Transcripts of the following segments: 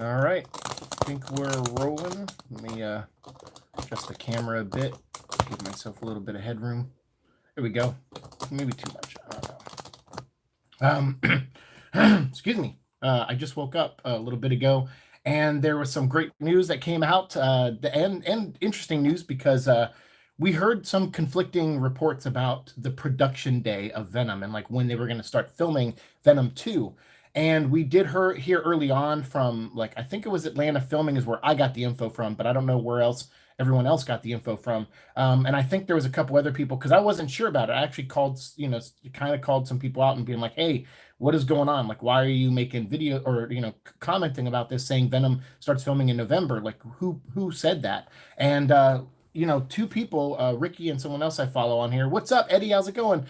All right, I think we're rolling. Let me adjust the camera a bit, give myself a little bit of headroom. There we go. Maybe too much. I don't know. Excuse me. I just woke up a little bit ago, and there was some great news that came out. And interesting news because we heard some conflicting reports about the production day of Venom and like when they were going to start filming Venom 2. And we did hear early on from like I think it was Atlanta Filming is where I got the info from, but I don't know where else everyone else got the info from. And I think there was a couple other people because I wasn't sure about it. I actually called, kind of called some people out and being like, "Hey, what is going on? Like, why are you making video or commenting about this, saying Venom starts filming in November? Like, who said that?" And two people, Ricky and someone else I follow on here. What's up, Eddie? How's it going?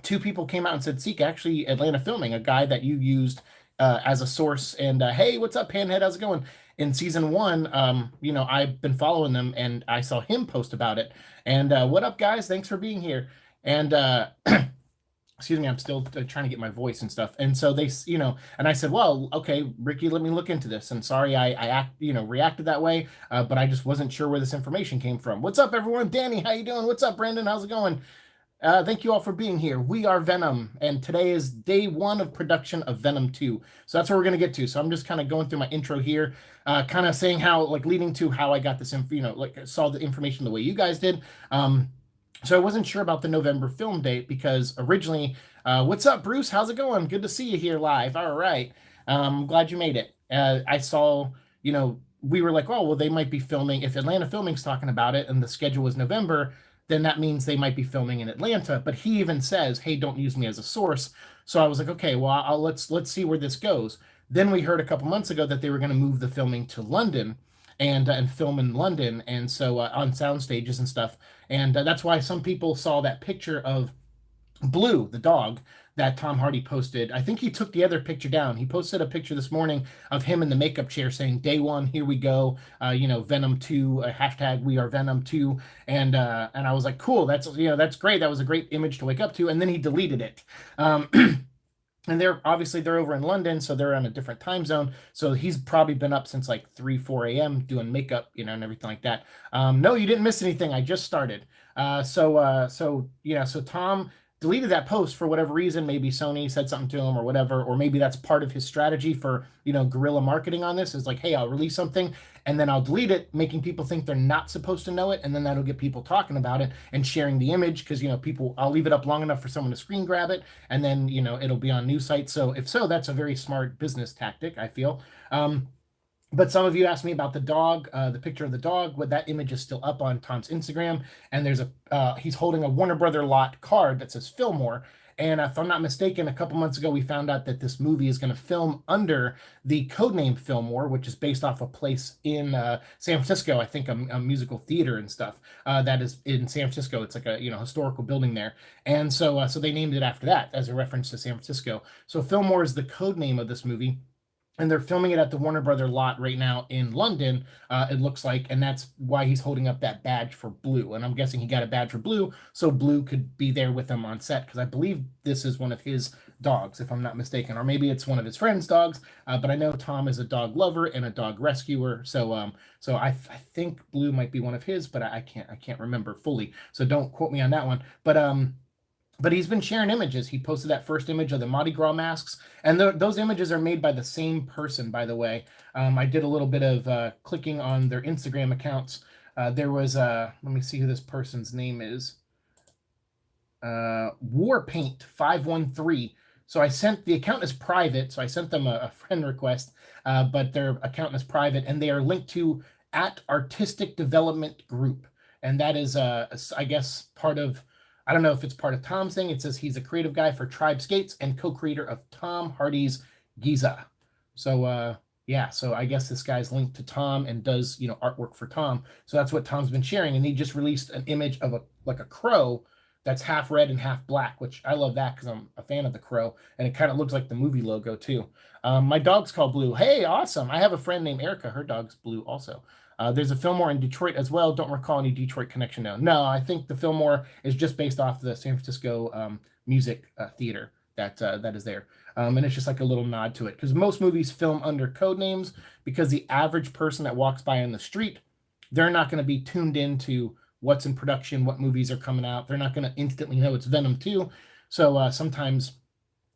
Two people came out and said, Siike, actually Atlanta Filming, a guy that you used as a source. And hey, what's up, Panhead? How's it going? In season one, I've been following them and I saw him post about it. And what up, guys? Thanks for being here. And excuse me, I'm still trying to get my voice and stuff. And so they, and I said, well, okay, Ricky, let me look into this. And sorry, reacted that way, but I just wasn't sure where this information came from. What's up, everyone? Danny, how you doing? What's up, Brandon? How's it going? Thank you all for being here. We are Venom, and today is day one of production of Venom 2. So that's what we're going to get to. So I'm just kind of going through my intro here, kind of saying how, like, leading to how I got this, like, saw the information the way you guys did. So I wasn't sure about the November film date because originally, what's up, Bruce? How's it going? Good to see you here live. All right. I'm glad you made it. I saw, we were like, oh, well, they might be filming. If Atlanta Filming's talking about it and the schedule was November, then that means they might be filming in Atlanta. But he even says, hey, don't use me as a source. So I was like, okay, well, let's see where this goes. Then we heard a couple months ago that they were going to move the filming to London and film in London, and so on sound stages and stuff. And that's why some people saw that picture of Blue, the dog, that Tom Hardy posted. I think he took the other picture down. He posted a picture this morning of him in the makeup chair saying, "Day one, here we go." Venom 2, hashtag We Are Venom 2, and I was like, "Cool, that's great. That was a great image to wake up to." And then he deleted it. And they're over in London, so they're on a different time zone. So he's probably been up since like 3, 4 a.m. doing makeup, and everything like that. No, you didn't miss anything. I just started. So Tom deleted that post for whatever reason. Maybe Sony said something to him or whatever, or maybe that's part of his strategy for, guerrilla marketing on this is like, hey, I'll release something and then I'll delete it, making people think they're not supposed to know it. And then that'll get people talking about it and sharing the image because, I'll leave it up long enough for someone to screen grab it. And then, it'll be on news sites. So if so, that's a very smart business tactic, I feel. But some of you asked me about the dog, the picture of the dog. What that image is still up on Tom's Instagram, and there's he's holding a Warner Brother lot card that says Fillmore. And if I'm not mistaken, a couple months ago we found out that this movie is going to film under the codename Fillmore, which is based off a place in San Francisco. I think a musical theater and stuff that is in San Francisco. It's like a historical building there, and so they named it after that as a reference to San Francisco. So Fillmore is the code name of this movie, and they're filming it at the Warner Brother lot right now in London, it looks like, and that's why he's holding up that badge for Blue. And I'm guessing he got a badge for Blue, so Blue could be there with him on set, because I believe this is one of his dogs, if I'm not mistaken, or maybe it's one of his friends' dogs. But I know Tom is a dog lover and a dog rescuer, so I think Blue might be one of his, but I can't remember fully, so don't quote me on that one. But he's been sharing images. He posted that first image of the Mardi Gras masks, and those images are made by the same person, by the way. I did a little bit of clicking on their Instagram accounts. There was, let me see who this person's name is. Warpaint513. So the account is private, so I sent them a friend request, but their account is private, and they are linked to @Artistic Development Group. And that is, I guess, part of, I don't know if it's part of Tom's thing. It says he's a creative guy for Tribe Skates and co-creator of Tom Hardy's Giza. So yeah, so I guess this guy's linked to Tom and does artwork for Tom. So that's what Tom's been sharing, and he just released an image of a crow that's half red and half black, which I love that because I'm a fan of the crow, and it kind of looks like the movie logo too. My dog's called Blue. Hey, awesome! I have a friend named Erica. Her dog's Blue also. There's a Fillmore in Detroit as well. Don't recall any Detroit connection now. No, I think the Fillmore is just based off the San Francisco music theater that is there. And it's just like a little nod to it, because most movies film under code names, because the average person that walks by on the street, they're not going to be tuned into what's in production, what movies are coming out. They're not going to instantly know it's Venom 2. So sometimes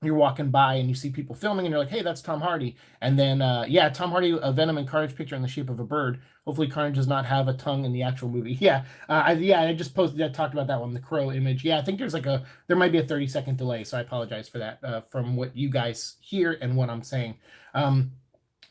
you're walking by and you see people filming and you're like, hey, that's Tom Hardy. And then, yeah, Tom Hardy, a Venom and Carnage picture in the shape of a bird. Hopefully Carnage does not have a tongue in the actual movie. Yeah, I just posted, I talked about that one, the crow image. Yeah, I think there might be a 30-second delay, so I apologize for that from what you guys hear and what I'm saying.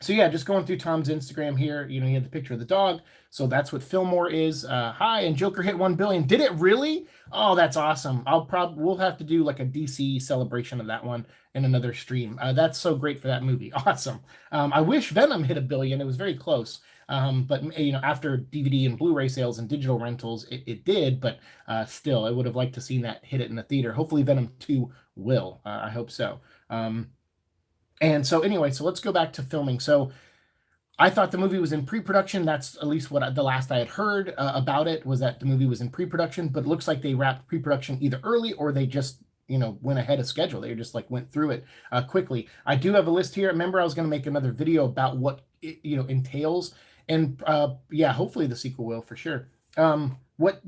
So yeah, just going through Tom's Instagram here, he had the picture of the dog. So that's what Fillmore is. Hi, and Joker hit 1 billion. Did it really? Oh, that's awesome. We'll have to do like a DC celebration of that one in another stream. That's so great for that movie. Awesome. I wish Venom hit 1 billion. It was very close. But after DVD and Blu-ray sales and digital rentals, it did. But still, I would have liked to seen that hit it in the theater. Hopefully, Venom 2 will. I hope so. And so anyway, so let's go back to filming. So I thought the movie was in pre-production. That's at least what the last I had heard about it, was that the movie was in pre-production, but it looks like they wrapped pre-production either early or they just, went ahead of schedule. They just like went through it quickly. I do have a list here. Remember, I was going to make another video about what it, entails. And yeah, hopefully the sequel will for sure. What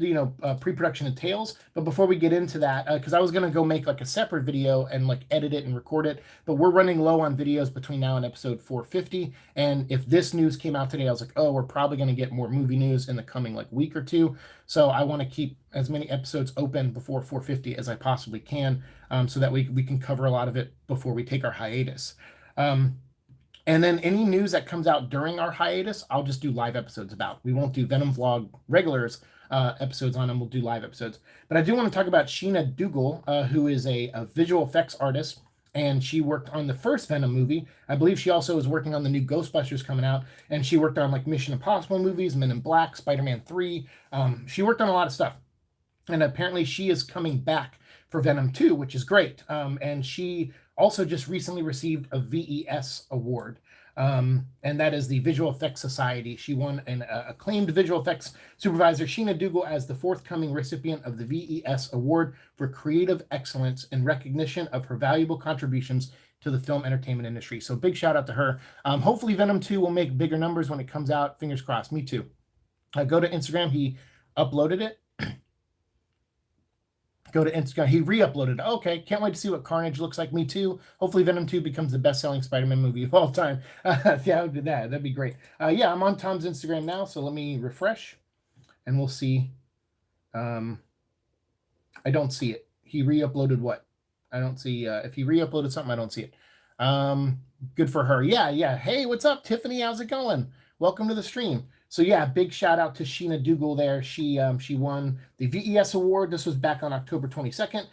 pre-production entails. But before we get into that, because I was going to go make like a separate video and like edit it and record it, but we're running low on videos between now and episode 450. And if this news came out today, I was like, oh, we're probably going to get more movie news in the coming like week or two. So I want to keep as many episodes open before 450 as I possibly can, so that we can cover a lot of it before we take our hiatus. And then any news that comes out during our hiatus, I'll just do live episodes about. We won't do Venom Vlog regulars episodes on them. We'll do live episodes. But I do want to talk about Sheena Dougal, who is a visual effects artist, and she worked on the first Venom movie. I believe she also is working on the new Ghostbusters coming out, and she worked on like Mission Impossible movies, Men in Black, Spider-Man 3. She worked on a lot of stuff. And apparently she is coming back for Venom 2, which is great. And she also just recently received a VES award, and that is the Visual Effects Society. She won an acclaimed visual effects supervisor, Sheena Dougal, as the forthcoming recipient of the VES award for creative excellence in recognition of her valuable contributions to the film entertainment industry. So big shout out to her. Hopefully Venom 2 will make bigger numbers when it comes out. Fingers crossed. Me too. Go to Instagram. He uploaded it. Go to Instagram. He re-uploaded. Okay, can't wait to see what Carnage looks like. Me too. Hopefully Venom 2 becomes the best-selling Spider-Man movie of all time. Yeah, I would do that. That'd be great. Yeah, I'm on Tom's Instagram now, so let me refresh, and we'll see. I don't see it. He re-uploaded what? I don't see. If he re-uploaded something, I don't see it. Good for her. Yeah. Hey, what's up, Tiffany? How's it going? Welcome to the stream. So yeah, big shout out to Sheena Dougal there. She won the VES award. This was back on October 22nd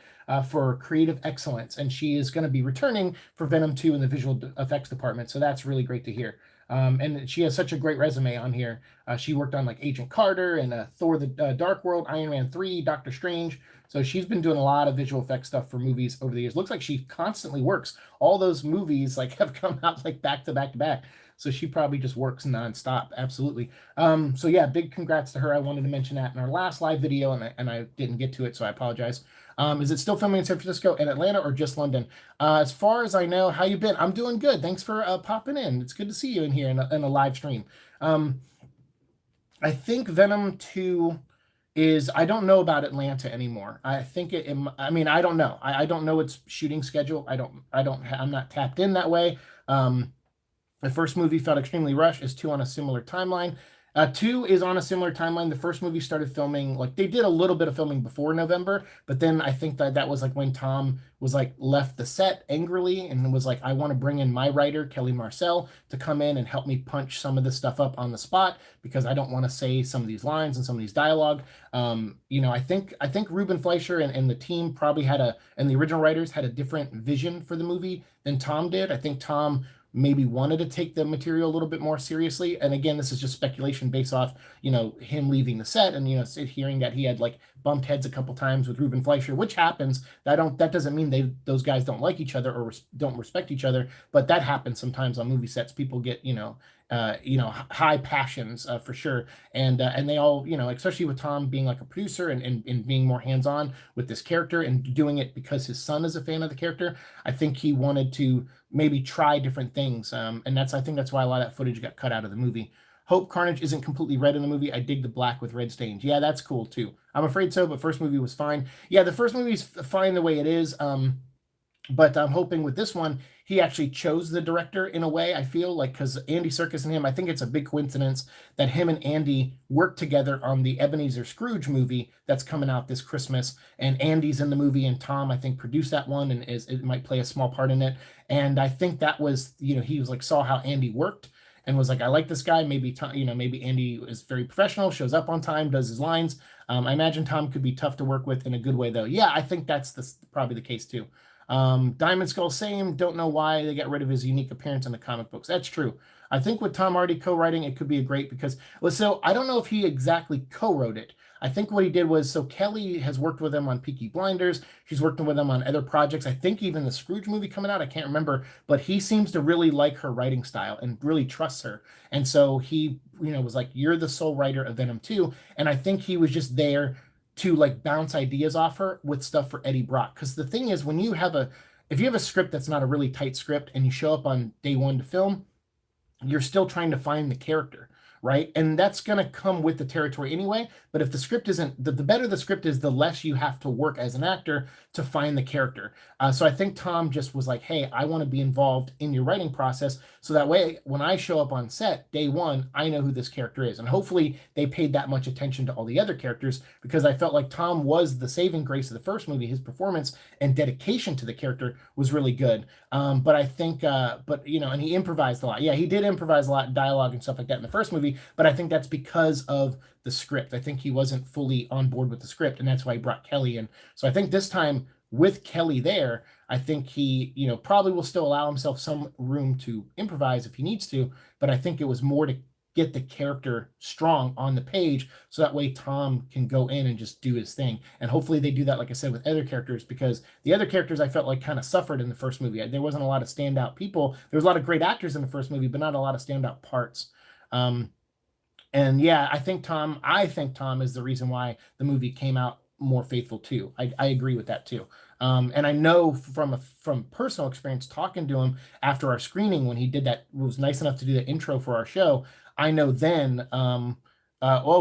for creative excellence, and she is going to be returning for Venom 2 in the visual effects department. So that's really great to hear. And she has such a great resume on here. She worked on like Agent Carter and Thor: The Dark World, Iron Man 3, Doctor Strange. So she's been doing a lot of visual effects stuff for movies over the years. Looks like she constantly works. All those movies like have come out like back to back to back. So she probably just works nonstop. Absolutely. So yeah, big congrats to her. I wanted to mention that in our last live video, and I didn't get to it, so I apologize. Is it still filming in San Francisco and Atlanta, or just London? As far as I know, how you been? I'm doing good. Thanks for popping in. It's good to see you in here in a live stream. I think Venom 2 is, I don't know about Atlanta anymore. I think I mean, I don't know. I don't know its shooting schedule. I'm not tapped in that way. The first movie felt extremely rushed. Is 2 on a similar timeline? 2 is on a similar timeline. The first movie started filming, like they did a little bit of filming before November, but then I think that was like when Tom was like left the set angrily and was like, I want to bring in my writer, Kelly Marcel, to come in and help me punch some of this stuff up on the spot, because I don't want to say some of these lines and some of these dialogue. I think Ruben Fleischer and the team probably and the original writers had a different vision for the movie than Tom did. I think Tom maybe wanted to take the material a little bit more seriously. And again, this is just speculation based off, him leaving the set and, hearing that he had like bumped heads a couple times with Ruben Fleischer, which happens. That doesn't mean those guys don't like each other or don't respect each other, but that happens sometimes on movie sets. People get, high passions for sure. And they all, especially with Tom being like a producer and being more hands-on with this character and doing it because his son is a fan of the character. I think he wanted to maybe try different things. And I think that's why a lot of that footage got cut out of the movie. Hope Carnage isn't completely red in the movie. I dig the black with red stains. Yeah, that's cool too. I'm afraid so, but first movie was fine. Yeah, the first movie's fine the way it is. But I'm hoping with this one, he actually chose the director in a way, I feel like, because Andy Serkis and him, I think it's a big coincidence that him and Andy worked together on the Ebenezer Scrooge movie that's coming out this Christmas. And Andy's in the movie, and Tom, I think, produced that one, and it might play a small part in it. And I think that was, he was like, saw how Andy worked and was like, I like this guy. Maybe Tom, maybe Andy is very professional, shows up on time, does his lines. I imagine Tom could be tough to work with in a good way, though. Yeah, I think that's probably the case too. Diamond Skull, same. Don't know why they got rid of his unique appearance in the comic books. That's true. I think with Tom Hardy co-writing, it could be a great because, well, so I don't know if he exactly co-wrote it. I think what he did was, so Kelly has worked with him on Peaky Blinders. She's worked with him on other projects. I think even the Scrooge movie coming out, I can't remember, but he seems to really like her writing style and really trusts her. And so he, was like, you're the sole writer of Venom 2. And I think he was just there to like bounce ideas off her with stuff for Eddie Brock. Because the thing is, if you have a script that's not a really tight script and you show up on day one to film, you're still trying to find the character, right? And that's going to come with the territory anyway. But if the script isn't, the better the script is, the less you have to work as an actor to find the character. So I think Tom just was like, hey, I want to be involved in your writing process. So that way, when I show up on set day one, I know who this character is. And hopefully they paid that much attention to all the other characters, because I felt like Tom was the saving grace of the first movie. His performance and dedication to the character was really good. But I think, and he improvised a lot. Yeah, he did improvise a lot, dialogue and stuff like that in the first movie. But I think that's because of the script. I think he wasn't fully on board with the script, and that's why he brought Kelly in. So I think this time with Kelly there, I think he, probably will still allow himself some room to improvise if he needs to, but I think it was more to get the character strong on the page, so that way Tom can go in and just do his thing. And hopefully they do that, like I said, with other characters, because the other characters I felt like kind of suffered in the first movie. There wasn't a lot of standout people. There was a lot of great actors in the first movie, but not a lot of standout parts. And yeah, I think Tom is the reason why the movie came out more faithful too. I agree with that too. And I know from personal experience talking to him after our screening, when he did that, was nice enough to do the intro for our show. I know then,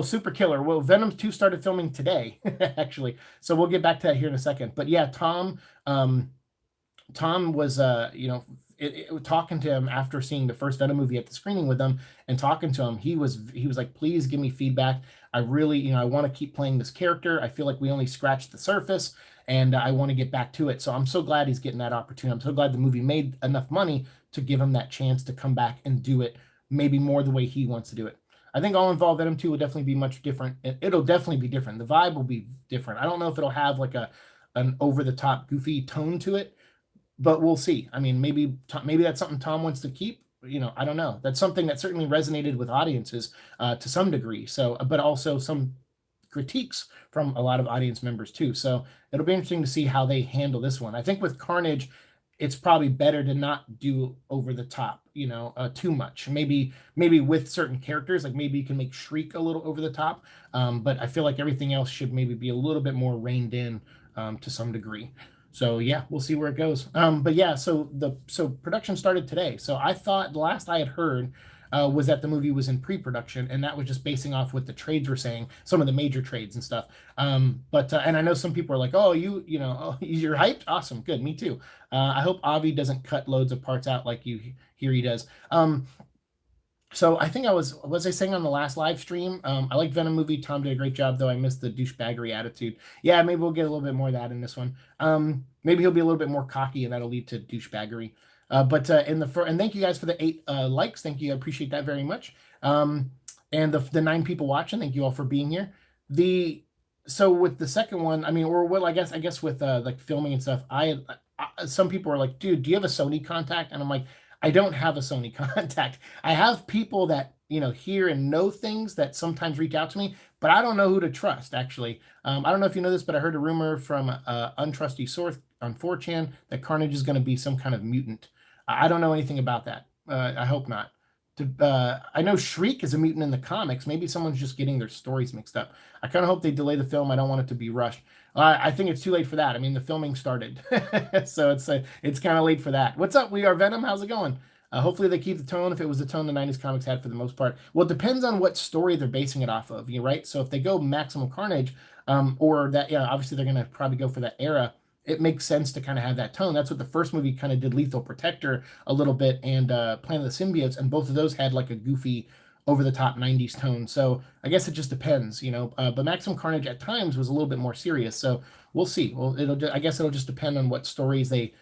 Super Killer. Well, Venom 2 started filming today, actually. So we'll get back to that here in a second. But yeah, Tom was, talking to him after seeing the first Venom movie at the screening with him and talking to him, he was like, please give me feedback. I really, I want to keep playing this character. I feel like we only scratched the surface, and I want to get back to it. So I'm so glad he's getting that opportunity. I'm so glad the movie made enough money to give him that chance to come back and do it maybe more the way he wants to do it. I think All Involved Venom 2 will definitely be much different. It'll definitely be different. The vibe will be different. I don't know if it'll have like an over-the-top goofy tone to it, but we'll see. I mean, maybe that's something Tom wants to keep. I don't know. That's something that certainly resonated with audiences to some degree. So, but also some critiques from a lot of audience members too. So it'll be interesting to see how they handle this one. I think with Carnage, it's probably better to not do over the top, too much. Maybe with certain characters, like maybe you can make Shriek a little over the top. But I feel like everything else should maybe be a little bit more reined in to some degree. So yeah, we'll see where it goes. But yeah, so production started today. So I thought the last I had heard was that the movie was in pre-production, and that was just basing off what the trades were saying, some of the major trades and stuff. But and I know some people are like, oh, you're hyped? Awesome, good, me too. I hope Avi doesn't cut loads of parts out like you hear he does. So I think was I saying on the last live stream, I like Venom movie. Tom did a great job, though I missed the douchebaggery attitude. Yeah, maybe we'll get a little bit more of that in this one. Maybe he'll be a little bit more cocky, and that'll lead to douchebaggery. And thank you guys for the 8 likes. Thank you, I appreciate that very much. And the 9 people watching, thank you all for being here. So with the second one, I guess with like filming and stuff, some people are like, dude, do you have a Sony contact? And I'm like, I don't have a Sony contact. I have people that, hear and know things that sometimes reach out to me, but I don't know who to trust, actually. I don't know if you know this, but I heard a rumor from an untrusty source on 4chan that Carnage is going to be some kind of mutant. I don't know anything about that. I hope not. I know Shriek is a mutant in the comics. Maybe someone's just getting their stories mixed up. I kind of hope they delay the film. I don't want it to be rushed. I think it's too late for that. I mean, the filming started, so it's kind of late for that. What's up? We are Venom. How's it going? Hopefully they keep the tone. If it was the tone the '90s comics had for the most part. Well, it depends on what story they're basing it off of. You right? So if they go Maximum Carnage, or that, yeah, obviously they're gonna probably go for that era. It makes sense to kind of have that tone. That's what the first movie kind of did. Lethal Protector a little bit, and Planet of the Symbiotes, and both of those had like a goofy, over the top '90s tone. So I guess it just depends, you know. But Maximum Carnage at times was a little bit more serious. So we'll see. Well, I guess it'll just depend on what stories they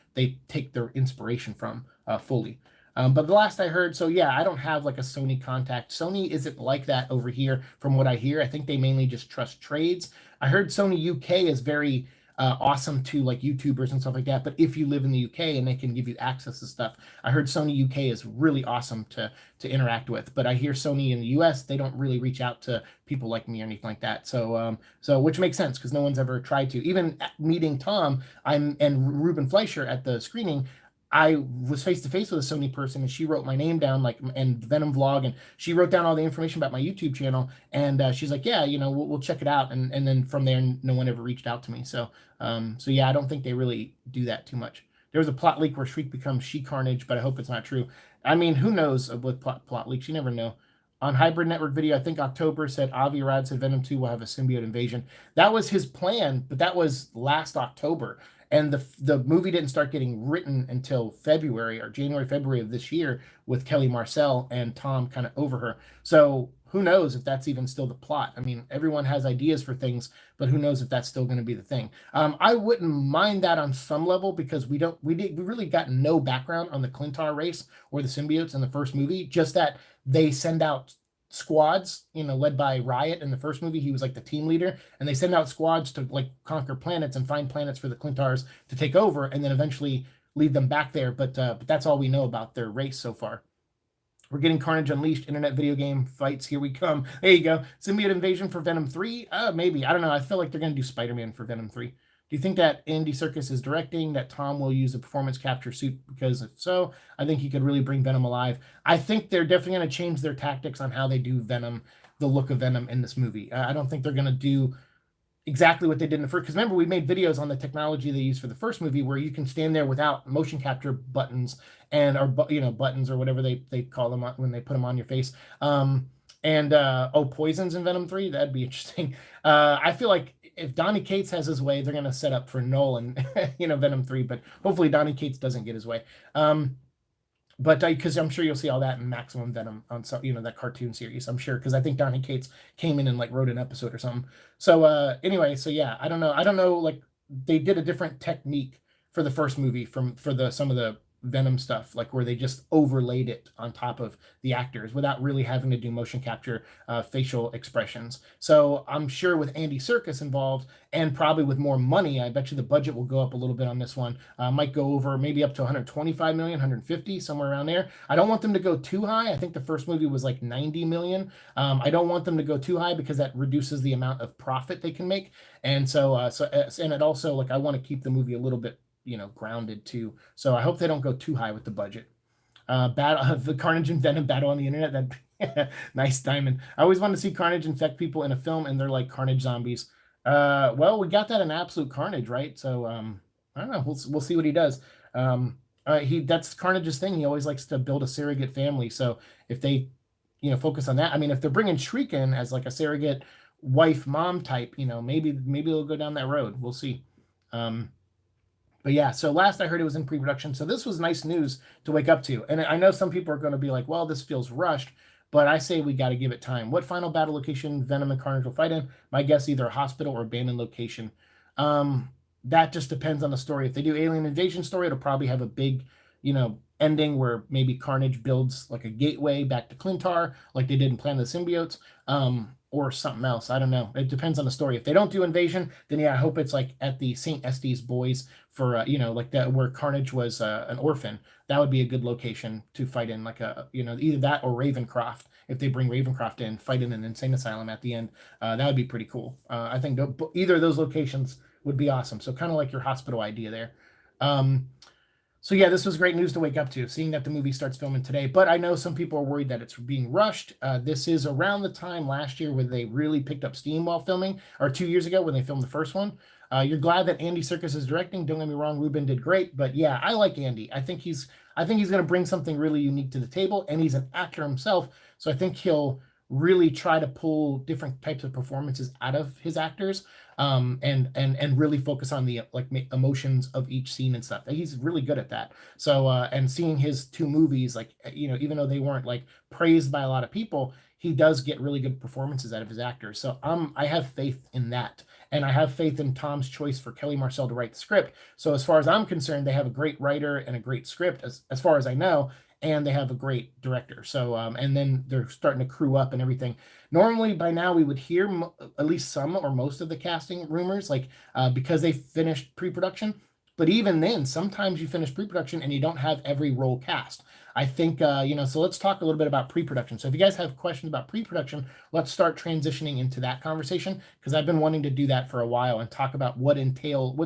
take their inspiration from fully. But the last I heard, so yeah, I don't have like a Sony contact. Sony isn't like that over here, from what I hear. I think they mainly just trust trades. I heard Sony UK is very awesome to like YouTubers and stuff like that. But if you live in the UK and they can give you access to stuff, I heard Sony UK is really awesome to interact with. But I hear Sony in the US, they don't really reach out to people like me or anything like that. So which makes sense because no one's ever tried to. Even at meeting Tom, and Ruben Fleischer at the screening, I was face to face with a Sony person, and she wrote my name down, like, and Venom vlog, and she wrote down all the information about my YouTube channel, and she's like, yeah, you know, we'll check it out, and then from there, no one ever reached out to me. So yeah, I don't think they really do that too much. There was a plot leak where Shriek becomes She Carnage, but I hope it's not true. I mean, who knows with plot leaks? You never know. On Hybrid Network Video, I think October said Avi Arad said Venom 2 will have a symbiote invasion. That was his plan, but that was last October. And the movie didn't start getting written until February or January, February of this year, with Kelly Marcel and Tom kind of over her. So who knows if that's even still the plot? I mean, everyone has ideas for things, but who knows if that's still going to be the thing? I wouldn't mind that on some level because we really got no background on the Clintar race or the symbiotes in the first movie. Just that they send out squads, you know, led by Riot in the first movie. He was like the team leader, and they send out squads to like conquer planets and find planets for the Clintars to take over, and then eventually lead them back there. But that's all we know about their race so far. We're getting Carnage Unleashed internet video game fights. Here we come. There you go. Symbiote invasion for Venom 3? Maybe. I don't know. I feel like they're going to do Spider-Man for Venom 3. Do you think that Andy Serkis is directing, that Tom will use a performance capture suit? Because if so, I think he could really bring Venom alive. I think they're definitely going to change their tactics on how they do Venom, the look of Venom in this movie. I don't think they're going to do exactly what they did in the first, because remember, we made videos on the technology they used for the first movie where you can stand there without motion capture buttons or buttons or whatever they call them when they put them on your face. Poisons in Venom 3, that'd be interesting. I feel like if Donny Cates has his way, they're going to set up for Nolan, Venom 3, but hopefully Donny Cates doesn't get his way. But because I'm sure you'll see all that in Maximum Venom on that cartoon series. I'm sure, because I think Donny Cates came in and like wrote an episode or something. So anyway, so yeah, I don't know. Like they did a different technique for the first movie for some of the Venom stuff, like where they just overlaid it on top of the actors without really having to do motion capture facial expressions. So I'm sure with Andy Serkis involved and probably with more money, I bet you the budget will go up a little bit on this one. Might go over maybe up to 125 million, 150, somewhere around there. I don't want them to go too high. I think the first movie was like 90 million. I don't want them to go too high because that reduces the amount of profit they can make. And and it also, like, I want to keep the movie a little bit grounded too. So I hope they don't go too high with the budget. The Carnage and Venom battle on the internet. That nice, Diamond. I always wanted to see Carnage infect people in a film, and they're like Carnage zombies. Well, we got that in Absolute Carnage, right? So I don't know. We'll see what he does. That's Carnage's thing. He always likes to build a surrogate family. So if they focus on that, I mean, if they're bringing Shriek in as like a surrogate wife mom type, maybe they'll go down that road. We'll see. But yeah, so last I heard it was in pre-production. So this was nice news to wake up to. And I know some people are going to be like, well, this feels rushed. But I say we got to give it time. What final battle location Venom and Carnage will fight in? My guess, either a hospital or abandoned location. That just depends on the story. If they do alien invasion story, it'll probably have a big, ending where maybe Carnage builds like a gateway back to Clintar, like they did in Planet of the Symbiotes. Or something else. I don't know. It depends on the story. If they don't do invasion, then yeah, I hope it's like at the St. Estes Boys for like that where Carnage was an orphan. That would be a good location to fight in, like either that or Ravencroft. If they bring Ravencroft in, fight in an insane asylum at the end, that would be pretty cool. I think either of those locations would be awesome. So kind of like your hospital idea there. So yeah, this was great news to wake up to, seeing that the movie starts filming today. But I know some people are worried that it's being rushed. This is around the time last year when they really picked up steam while filming, or 2 years ago when they filmed the first one. You're glad that Andy Serkis is directing. Don't get me wrong, Ruben did great, but yeah, I like Andy. I think he's going to bring something really unique to the table, and he's an actor himself, so I think he'll really try to pull different types of performances out of his actors, and really focus on the like emotions of each scene and stuff. He's really good at that. So and seeing his two movies, like even though they weren't like praised by a lot of people, he does get really good performances out of his actors. So I have faith in that, and I have faith in Tom's choice for Kelly Marcel to write the script. So as far as I'm concerned, they have a great writer and a great script, as far as I know, and they have a great director. So and then they're starting to crew up and everything. Normally by now we would hear at least some or most of the casting rumors, like because they finished pre-production. But even then, sometimes you finish pre-production and you don't have every role cast. I think So let's talk a little bit about pre-production. So if you guys have questions about pre-production, let's start transitioning into that conversation, because I've been wanting to do that for a while and talk about what's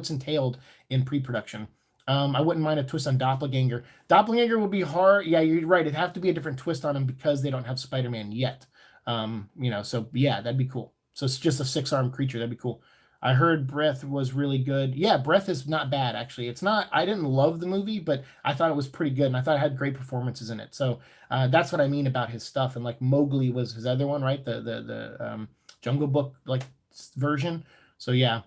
entailed in pre-production. I wouldn't mind a twist on Doppelganger. Doppelganger would be hard. Yeah, you're right. It'd have to be a different twist on him because they don't have Spider-Man yet. So yeah, that'd be cool. So it's just a six-armed creature. That'd be cool. I heard Breath was really good. Yeah, Breath is not bad, actually. It's not, I didn't love the movie, but I thought it was pretty good, and I thought it had great performances in it. So that's what I mean about his stuff. And like Mowgli was his other one, right? The Jungle Book like version. So yeah.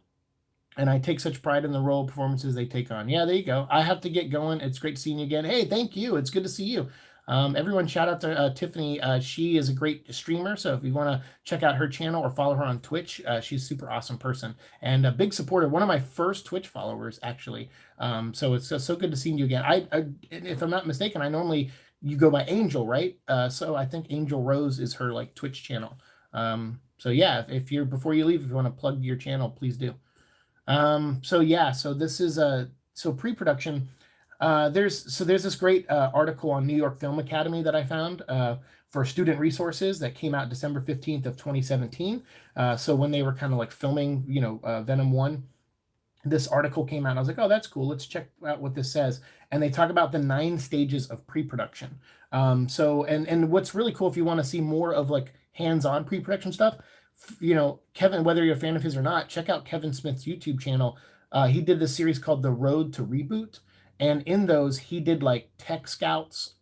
And I take such pride in the role performances they take on. Yeah, there you go. I have to get going. It's great seeing you again. Hey, thank you. It's good to see you. Everyone, shout out to Tiffany. She is a great streamer. So if you want to check out her channel or follow her on Twitch, she's a super awesome person and a big supporter. One of my first Twitch followers, actually. So it's so good to see you again. If I'm not mistaken, I normally you go by Angel, right? So I think Angel Rose is her like Twitch channel. So yeah, if you're before you leave, if you want to plug your channel, please do. So yeah, so this is pre-production. There's this great article on New York Film Academy that I found for student resources that came out December 15th of 2017. So when they were kind of like filming, Venom 1, this article came out. I was like, oh, that's cool. Let's check out what this says. And they talk about the 9 stages of pre-production. And what's really cool, if you want to see more of like hands-on pre-production stuff, Kevin, whether you're a fan of his or not, check out Kevin Smith's YouTube channel. He did this series called The Road to Reboot. And in those, he did like tech scouts,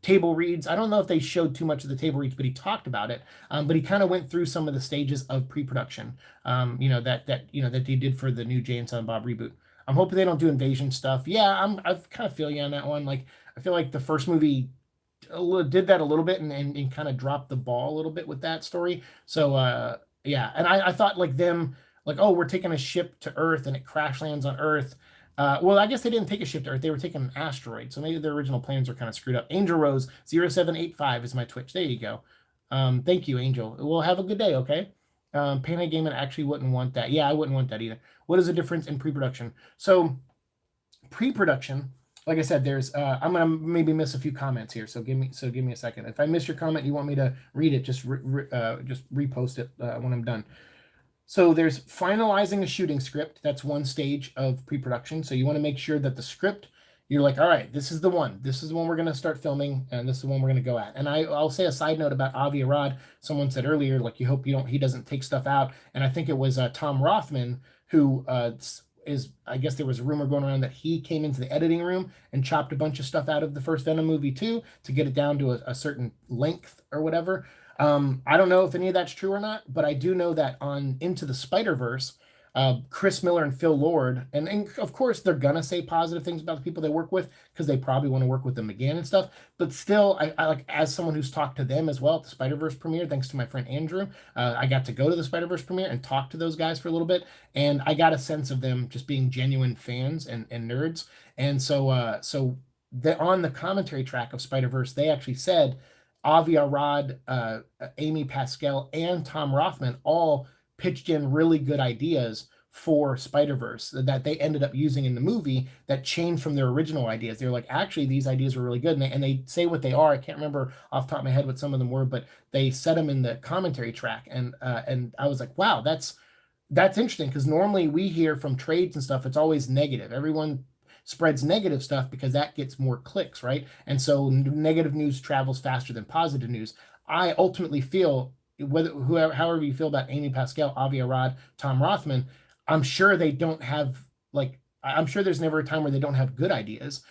table reads. I don't know if they showed too much of the table reads, but he talked about it. But he kind of went through some of the stages of pre-production, that they did for the new Jay and Silent Bob reboot. I'm hoping they don't do invasion stuff. Yeah, I kind of feel you on that one. Like, I feel like the first movie did that a little bit and kind of dropped the ball a little bit with that story. So yeah, and I thought like them like, oh, we're taking a ship to Earth and it crash lands on Earth. Well, I guess they didn't take a ship to Earth. They were taking an asteroid. So maybe their original plans were kind of screwed up. Angel Rose 0785 is my Twitch. There you go. Thank you, Angel. Well, have a good day, okay? Panay Gaming actually wouldn't want that. Yeah, I wouldn't want that either. What is the difference in pre-production? So pre-production, like I said, there's I'm gonna maybe miss a few comments here. So give me a second. If I miss your comment, you want me to read it, just repost it when I'm done. So there's finalizing a shooting script. That's one stage of pre-production. So you want to make sure that the script, you're like, all right, this is the one. This is the one we're going to start filming, and this is the one we're going to go at. And I'll say a side note about Avi Arad. Someone said earlier, like, you hope he doesn't take stuff out. And I think it was Tom Rothman who I guess there was a rumor going around that he came into the editing room and chopped a bunch of stuff out of the first Venom movie too to get it down to a certain length or whatever. I don't know if any of that's true or not, but I do know that on Into the Spider-Verse, Chris Miller and Phil Lord, and of course they're gonna say positive things about the people they work with because they probably want to work with them again and stuff. But still, I like, as someone who's talked to them as well at the Spider-Verse premiere, thanks to my friend Andrew, I got to go to the Spider-Verse premiere and talk to those guys for a little bit, and I got a sense of them just being genuine fans and nerds. And so on the commentary track of Spider-Verse, they actually said Avi Arad, Amy Pascal, and Tom Rothman all pitched in really good ideas for Spider-Verse that they ended up using in the movie that changed from their original ideas. They're like, actually, these ideas were really good. And they say what they are. I can't remember off the top of my head what some of them were, but they said them in the commentary track. And I was like, wow, that's interesting, because normally we hear from trades and stuff, it's always negative. Everyone spreads negative stuff because that gets more clicks, right? And so negative news travels faster than positive news. I ultimately feel however you feel about Amy Pascal, Avi Arad, Tom Rothman, I'm sure they don't have like I'm sure there's never a time where they don't have good ideas.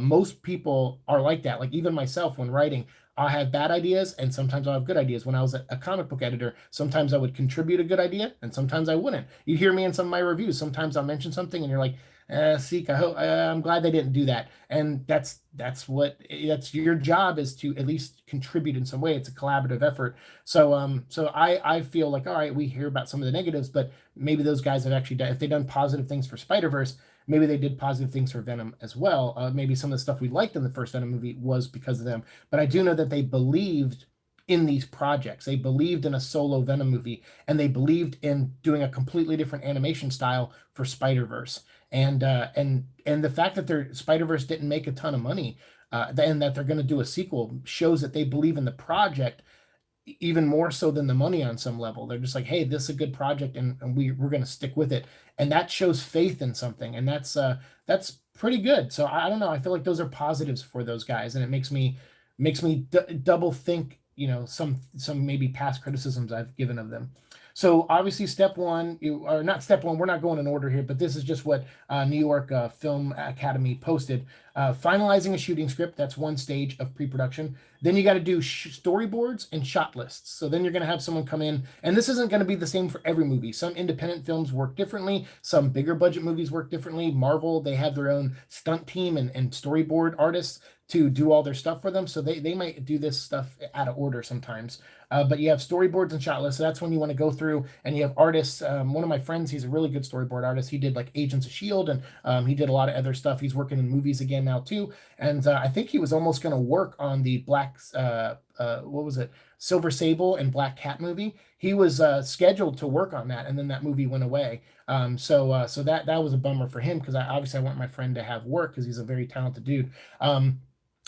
Most people are like that. Like even myself, when writing, I have bad ideas and sometimes I have good ideas. When I was a comic book editor, sometimes I would contribute a good idea and sometimes I wouldn't. You hear me in some of my reviews. Sometimes I'll mention something and you're like, Siike, I'm glad they didn't do that. And that's your job, is to at least contribute in some way. It's a collaborative effort. So I feel like, all right, we hear about some of the negatives, but maybe those guys have actually done, if they've done positive things for Spider-Verse, maybe they did positive things for Venom as well. Maybe some of the stuff we liked in the first Venom movie was because of them. But I do know that they believed in these projects. They believed in a solo Venom movie, and they believed in doing a completely different animation style for Spider-Verse. And the fact that their Spider-Verse didn't make a ton of money, and that they're going to do a sequel, shows that they believe in the project even more so than the money on some level. They're just like, hey, this is a good project, and we're going to stick with it. And that shows faith in something, and that's pretty good. So I don't know. I feel like those are positives for those guys, and it makes me double think, some maybe past criticisms I've given of them. So obviously, step one, or not step one, we're not going in order here, but this is just what New York Film Academy posted. Finalizing a shooting script, that's one stage of pre-production. Then you got to do storyboards and shot lists. So then you're going to have someone come in, and this isn't going to be the same for every movie. Some independent films work differently. Some bigger budget movies work differently. Marvel, they have their own stunt team and storyboard artists to do all their stuff for them. So they might do this stuff out of order sometimes. But you have storyboards and shot lists. So that's when you want to go through, and you have artists. One of my friends, he's a really good storyboard artist. He did like Agents of S.H.I.E.L.D. and he did a lot of other stuff. He's working in movies again now too. And I think he was almost going to work on the what was it? Silver Sable and Black Cat movie. He was scheduled to work on that, and then that movie went away. So that was a bummer for him, because I want my friend to have work, because he's a very talented dude.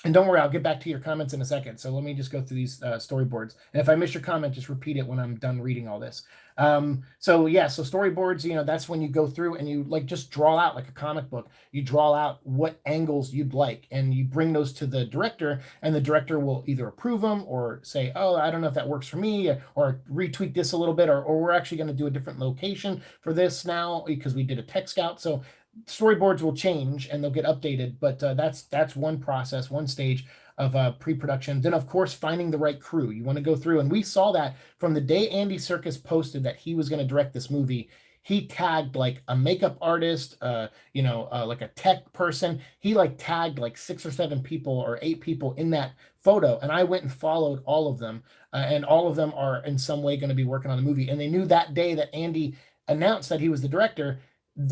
And don't worry, I'll get back to your comments in a second. So let me just go through these storyboards. And if I miss your comment, just repeat it when I'm done reading all this. So storyboards, that's when you go through and you just draw out like a comic book. You draw out what angles you'd like, and you bring those to the director, and the director will either approve them or say, oh, I don't know if that works for me, or retweak this a little bit, or we're actually going to do a different location for this now because we did a tech scout. So storyboards will change and they'll get updated, but that's one process, one stage of pre-production. Then of course, finding the right crew. You want to go through, and we saw that from the day Andy Serkis posted that he was going to direct this movie. He tagged like a makeup artist, like a tech person. He tagged like 6 or 7 people or 8 people in that photo, and I went and followed all of them, and all of them are in some way going to be working on the movie. And they knew that day that Andy announced that he was the director,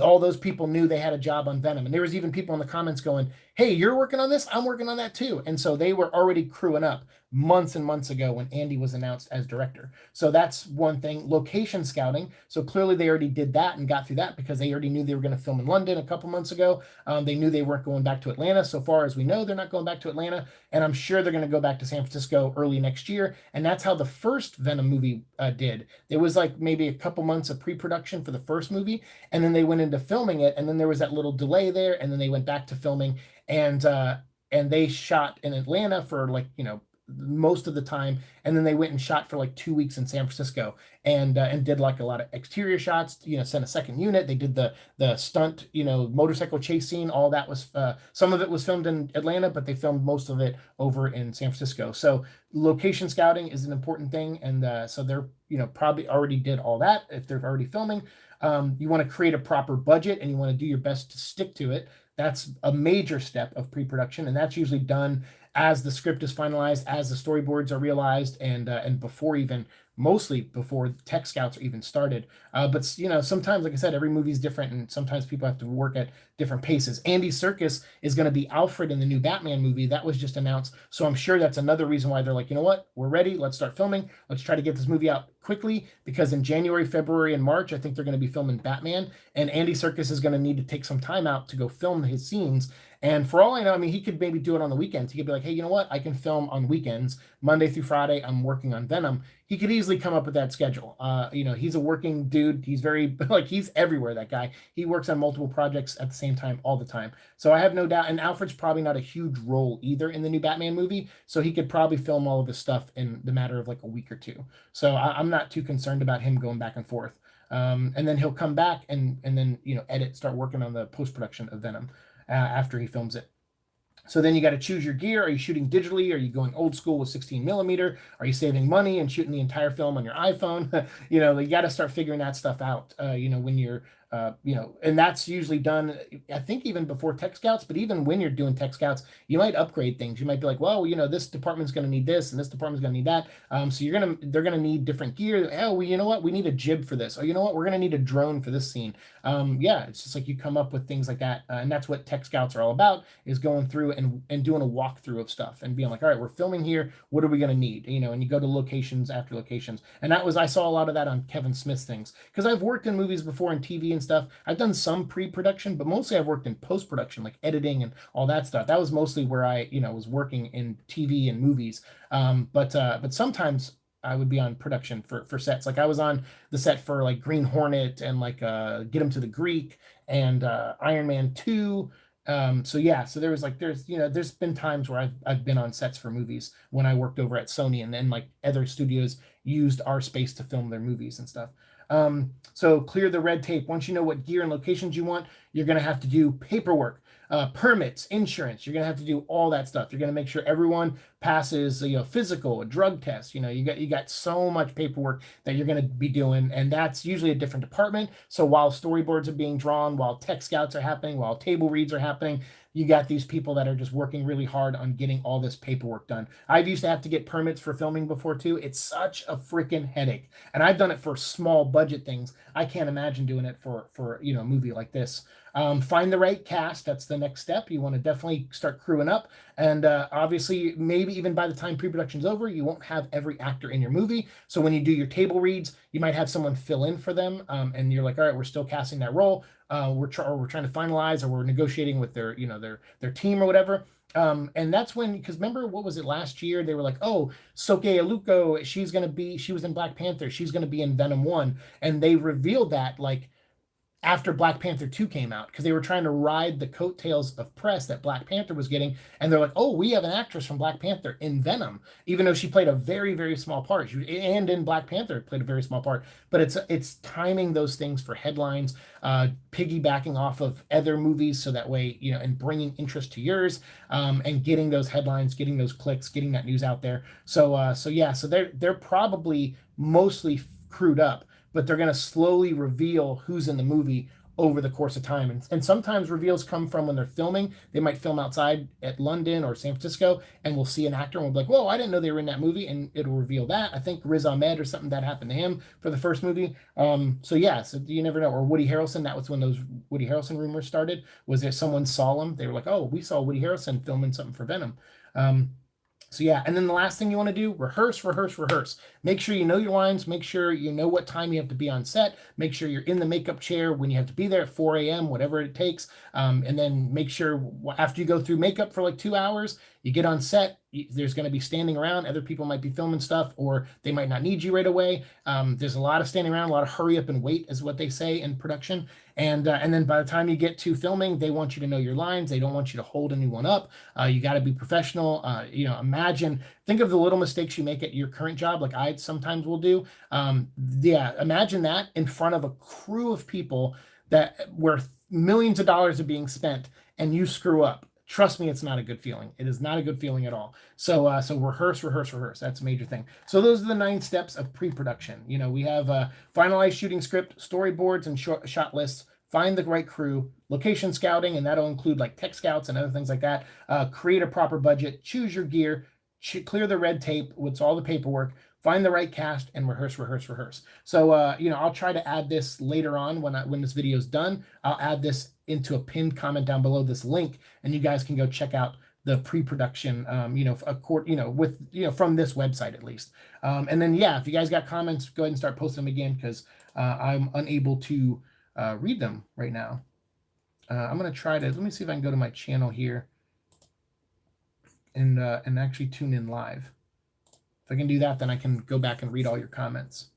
all those people knew they had a job on Venom. And there was even people in the comments going, hey, you're working on this? I'm working on that too. And so they were already crewing up months and months ago when Andy was announced as director. So that's one thing. Location scouting. So clearly they already did that and got through that, because they already knew they were going to film in London a couple months ago. They knew they weren't going back to Atlanta. So far as we know, they're not going back to Atlanta. And I'm sure they're going to go back to San Francisco early next year. And that's how the first Venom movie did. There was maybe a couple months of pre-production for the first movie, and then they went into filming it, and then there was that little delay there, and then they went back to filming, and they shot in Atlanta for most of the time, and then they went and shot for 2 weeks in San Francisco, and did a lot of exterior shots. Sent a second unit. They did the stunt, motorcycle chase scene. All that was some of it was filmed in Atlanta, but they filmed most of it over in San Francisco. So location scouting is an important thing, and so they're probably already did all that if they're already filming. You want to create a proper budget, and you want to do your best to stick to it. That's a major step of pre-production, and that's usually done as the script is finalized, as the storyboards are realized, and mostly before tech scouts are even started. But sometimes, like I said, every movie is different, and sometimes people have to work at different paces. Andy Serkis is going to be Alfred in the new Batman movie. That was just announced. So I'm sure that's another reason why they're like, you know what, we're ready. Let's start filming. Let's try to get this movie out quickly, because in January, February, and March, I think they're going to be filming Batman, and Andy Serkis is going to need to take some time out to go film his scenes. And for all I know, I mean, he could maybe do it on the weekends. He could be like, hey, you know what? I can film on weekends, Monday through Friday. I'm working on Venom. He could easily come up with that schedule. He's a working dude. He's very like he's everywhere. That guy. He works on multiple projects at the same time all the time. So I have no doubt. And Alfred's probably not a huge role either in the new Batman movie. So he could probably film all of his stuff in the matter of like a week or two. So I'm not too concerned about him going back and forth. And then he'll come back and then start working on the post production of Venom after he films it. So then you got to choose your gear. Are you shooting digitally? Are you going old school with 16 millimeter? Are you saving money and shooting the entire film on your iPhone? You got to start figuring that stuff out. When you're and that's usually done, I think, even before Tech Scouts, but even when you're doing Tech Scouts, you might upgrade things. You might be like, well, this department's going to need this and this department's going to need that. So they're going to need different gear. Oh, well, you know what? We need a jib for this. Oh, you know what? We're going to need a drone for this scene. It's just like you come up with things like that. And that's what Tech Scouts are all about, is going through and doing a walkthrough of stuff and being like, all right, we're filming here. What are we going to need? And you go to locations after locations. And I saw a lot of that on Kevin Smith's things, because I've worked in movies before and TV and stuff. I've done some pre-production, but mostly I've worked in post-production, like editing and all that stuff. That was mostly where I, was working in TV and movies. But sometimes I would be on production for sets. Like I was on the set for like Green Hornet and like Get 'Em to the Greek and Iron Man 2. So there's been times where I've been on sets for movies when I worked over at Sony, and then like other studios used our space to film their movies and stuff. So clear the red tape. Once you know what gear and locations you want, you're going to have to do paperwork, permits, insurance. You're going to have to do all that stuff. You're going to make sure everyone passes, physical, a drug test. You got so much paperwork that you're going to be doing, and that's usually a different department. So while storyboards are being drawn, while Tech Scouts are happening, while table reads are happening, you got these people that are just working really hard on getting all this paperwork done. I've used to have to get permits for filming before too. It's such a freaking headache. And I've done it for small budget things. I can't imagine doing it for a movie like this. Find the right cast. That's the next step. You want to definitely start crewing up. And obviously, maybe even by the time pre-production's over, you won't have every actor in your movie. So when you do your table reads, you might have someone fill in for them. And you're like, all right, we're still casting that role. We're trying to finalize, or we're negotiating with their team or whatever. And that's when, because remember, what was it last year? They were like, oh, Soke Aluko, she was in Black Panther. She's going to be in Venom 1. And they revealed that like after Black Panther 2 came out, because they were trying to ride the coattails of press that Black Panther was getting. And they're like, oh, we have an actress from Black Panther in Venom, even though she played a very, very small part. And in Black Panther played a very small part. But it's timing those things for headlines, piggybacking off of other movies, so that way, and bringing interest to yours, and getting those headlines, getting those clicks, getting that news out there. So they're probably mostly crewed up, but they're going to slowly reveal who's in the movie over the course of time. And sometimes reveals come from when they're filming. They might film outside at London or San Francisco, and we'll see an actor and we'll be like, whoa, I didn't know they were in that movie, and it'll reveal that. I think Riz Ahmed or something that happened to him for the first movie. So you never know. Or Woody Harrelson, that was when those Woody Harrelson rumors started, was there someone saw him. They were like, oh, we saw Woody Harrelson filming something for Venom. And then the last thing you want to do, rehearse. Make sure you know your lines. Make sure you know what time you have to be on set. Make sure you're in the makeup chair when you have to be there at 4 a.m., whatever it takes. And then make sure after you go through makeup for like 2 hours, you get on set. There's going to be standing around. Other people might be filming stuff, or they might not need you right away. There's a lot of standing around, a lot of hurry up and wait is what they say in production. And then by the time you get to filming, they want you to know your lines. They don't want you to hold anyone up. You got to be professional. Think of the little mistakes you make at your current job, like I sometimes will do. Imagine that in front of a crew of people where millions of dollars are being spent, and you screw up. Trust me, it's not a good feeling. It is not a good feeling at all. So rehearse. That's a major thing. So those are the 9 steps of pre-production. We have finalize shooting script, storyboards, and shot lists. Find the right crew, location scouting, and that'll include like Tech Scouts and other things like that. Create a proper budget, choose your gear, clear the red tape, what's all the paperwork, find the right cast, and rehearse. So, I'll try to add this later on when this video is done. I'll add this into a pinned comment down below this link, and you guys can go check out the pre-production, from this website at least. And then, if you guys got comments, go ahead and start posting them again, because I'm unable to read them right now. I'm going to try to, let me see if I can go to my channel here and actually tune in live. If I can do that, then I can go back and read all your comments.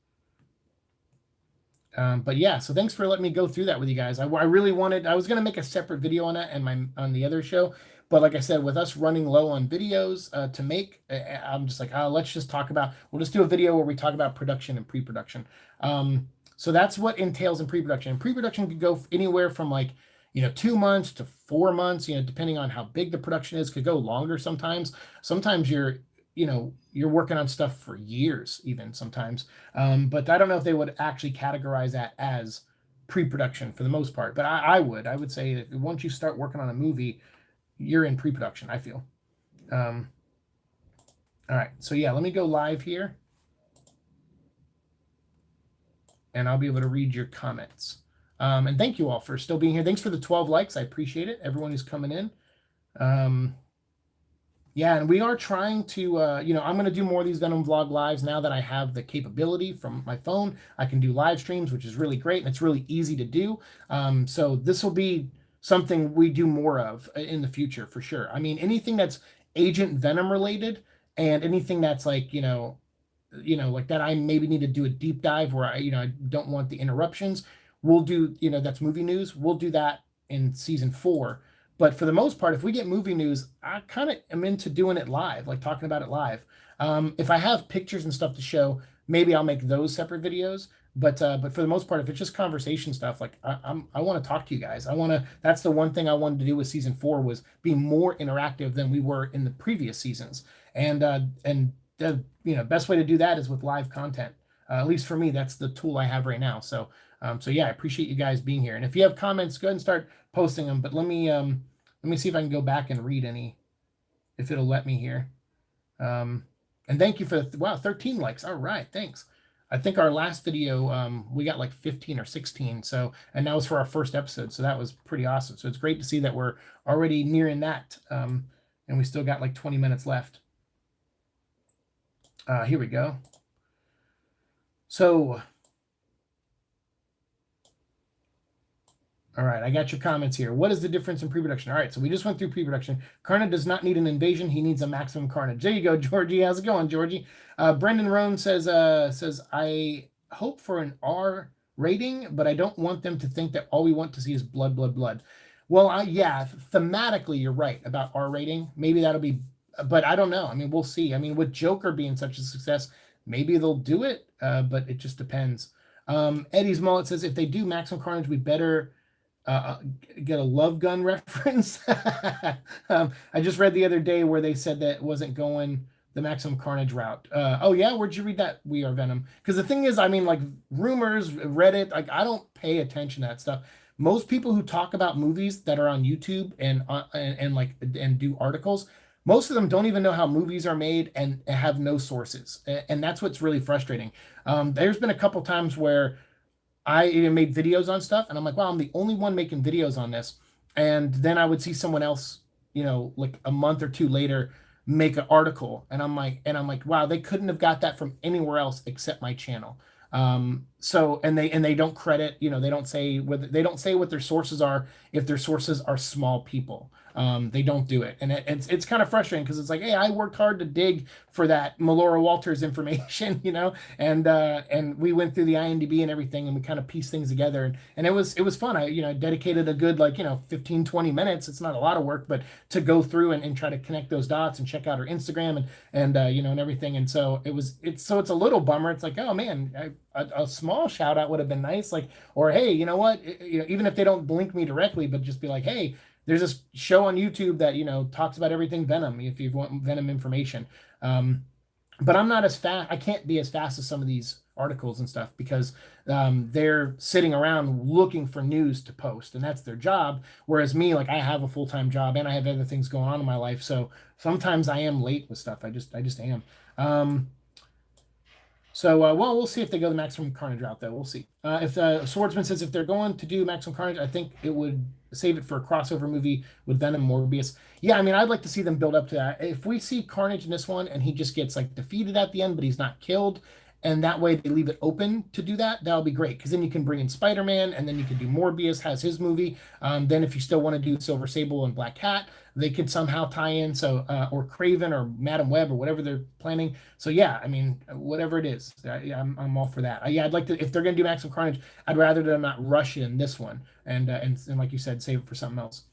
But yeah, so thanks for letting me go through that with you guys. I really wanted, I was going to make a separate video on that and on the other show. But like I said, with us running low on videos to make, I'm just like, let's just talk about, we'll just do a video where we talk about production and pre-production. So that's what entails in pre-production. And pre-production could go anywhere from like, 2 months to 4 months, depending on how big the production is. Could go longer sometimes. Sometimes you're working on stuff for years even sometimes. But I don't know if they would actually categorize that as pre-production for the most part. But I would say that once you start working on a movie, you're in pre-production, I feel. All right, so yeah, let me go live here. And I'll be able to read your comments. And thank you all for still being here. Thanks for the 12 likes. I appreciate it. Everyone who's coming in. Yeah, and we are trying to, I'm going to do more of these Venom Vlog lives now that I have the capability from my phone. I can do live streams, which is really great, and it's really easy to do. So this will be something we do more of in the future for sure. I mean, anything that's Agent Venom related and anything that's like, like that I maybe need to do a deep dive where I don't want the interruptions. We'll do, that's movie news. We'll do that in season 4. But for the most part, if we get movie news, I kind of am into doing it live, like talking about it live. If I have pictures and stuff to show, maybe I'll make those separate videos. But for the most part, if it's just conversation stuff, like I want to talk to you guys. That's the one thing I wanted to do with season 4 was be more interactive than we were in the previous seasons. And the best way to do that is with live content. At least for me, that's the tool I have right now. So yeah, I appreciate you guys being here. And if you have comments, go ahead and start posting them. But let me see if I can go back and read any, if it'll let me here. And thank you for, 13 likes. All right, thanks. I think our last video, we got like 15 or 16. So, and that was for our first episode. So that was pretty awesome. So it's great to see that we're already nearing that. And we still got like 20 minutes left. Here we go. So, all right, I got your comments here. What is the difference in pre-production? All right, so we just went through pre-production. Carnage does not need an invasion. He needs a maximum carnage. There you go, Georgie. How's it going, Georgie? Brendan Rohn says, I hope for an R rating, but I don't want them to think that all we want to see is blood, blood, blood. Well, yeah, thematically, you're right about R rating. Maybe that'll be, but I don't know. I mean, we'll see. I mean, with Joker being such a success, maybe they'll do it, but it just depends. Eddie's Mullet says, if they do maximum carnage, we better get a Love Gun reference. I just read the other day where they said that it wasn't going the maximum carnage route. Oh yeah, where'd you read that? We Are Venom. Because the thing is, I mean, like rumors, Reddit, like I don't pay attention to that stuff. Most people who talk about movies that are on YouTube and do articles, most of them don't even know how movies are made and have no sources. And that's what's really frustrating. There's been a couple times where I even made videos on stuff and I'm like, wow, I'm the only one making videos on this. And then I would see someone else, like a month or 2 later make an article. And I'm like, wow, they couldn't have got that from anywhere else except my channel. So, and they don't credit, they don't say what their sources are. If their sources are small people, they don't do it. And it's kind of frustrating because it's like, hey, I worked hard to dig for that Melora Walters information, and we went through the IMDb and everything and we kind of pieced things together and it was fun. I dedicated a good 15, 20 minutes. It's not a lot of work, but to go through and try to connect those dots and check out her Instagram and everything. And so it's a little bummer. It's like, oh man, a small shout out would have been nice. Like, or, hey, you know what, even if they don't link me directly, but just be like, hey, there's this show on YouTube that, talks about everything Venom, if you want Venom information. But I'm not as fast. I can't be as fast as some of these articles and stuff because they're sitting around looking for news to post and that's their job. Whereas me, like I have a full-time job and I have other things going on in my life. So sometimes I am late with stuff. I just am. So, we'll see if they go the maximum carnage route, though. We'll see. If Swordsman says if they're going to do maximum carnage, I think it would save it for a crossover movie with Venom Morbius. Yeah, I mean, I'd like to see them build up to that. If we see Carnage in this one and he just gets like defeated at the end, but he's not killed, and that way they leave it open to do that, that'll be great. Because then you can bring in Spider-Man, and then you can do Morbius has his movie. Then if you still want to do Silver Sable and Black Cat, they could somehow tie in. So or Craven or Madam Web or whatever they're planning. So yeah, I mean, whatever it is, I'm all for that. Yeah, I'd like to, if they're gonna do Maximum Carnage, I'd rather them not rush in this one, and like you said, save it for something else.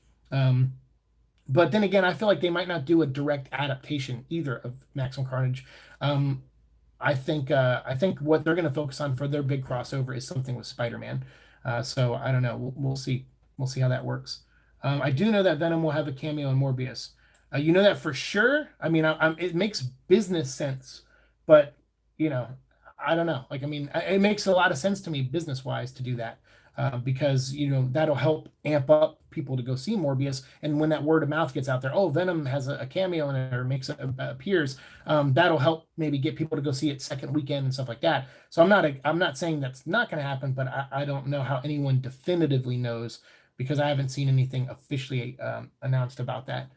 But then again, I feel like they might not do a direct adaptation either of Maximum Carnage. Um, I think what they're going to focus on for their big crossover is something with Spider-Man. So I don't know. We'll see. We'll see how that works. I do know that Venom will have a cameo in Morbius. You know that for sure. I mean, it makes business sense, but you know, I don't know. Like, I mean, it makes a lot of sense to me business-wise to do that. Because that'll help amp up people to go see Morbius, and when that word of mouth gets out there, oh, Venom has a cameo in it or appears, that'll help maybe get people to go see it second weekend and stuff like that. So I'm not saying that's not going to happen, but I don't know how anyone definitively knows because I haven't seen anything officially announced about that.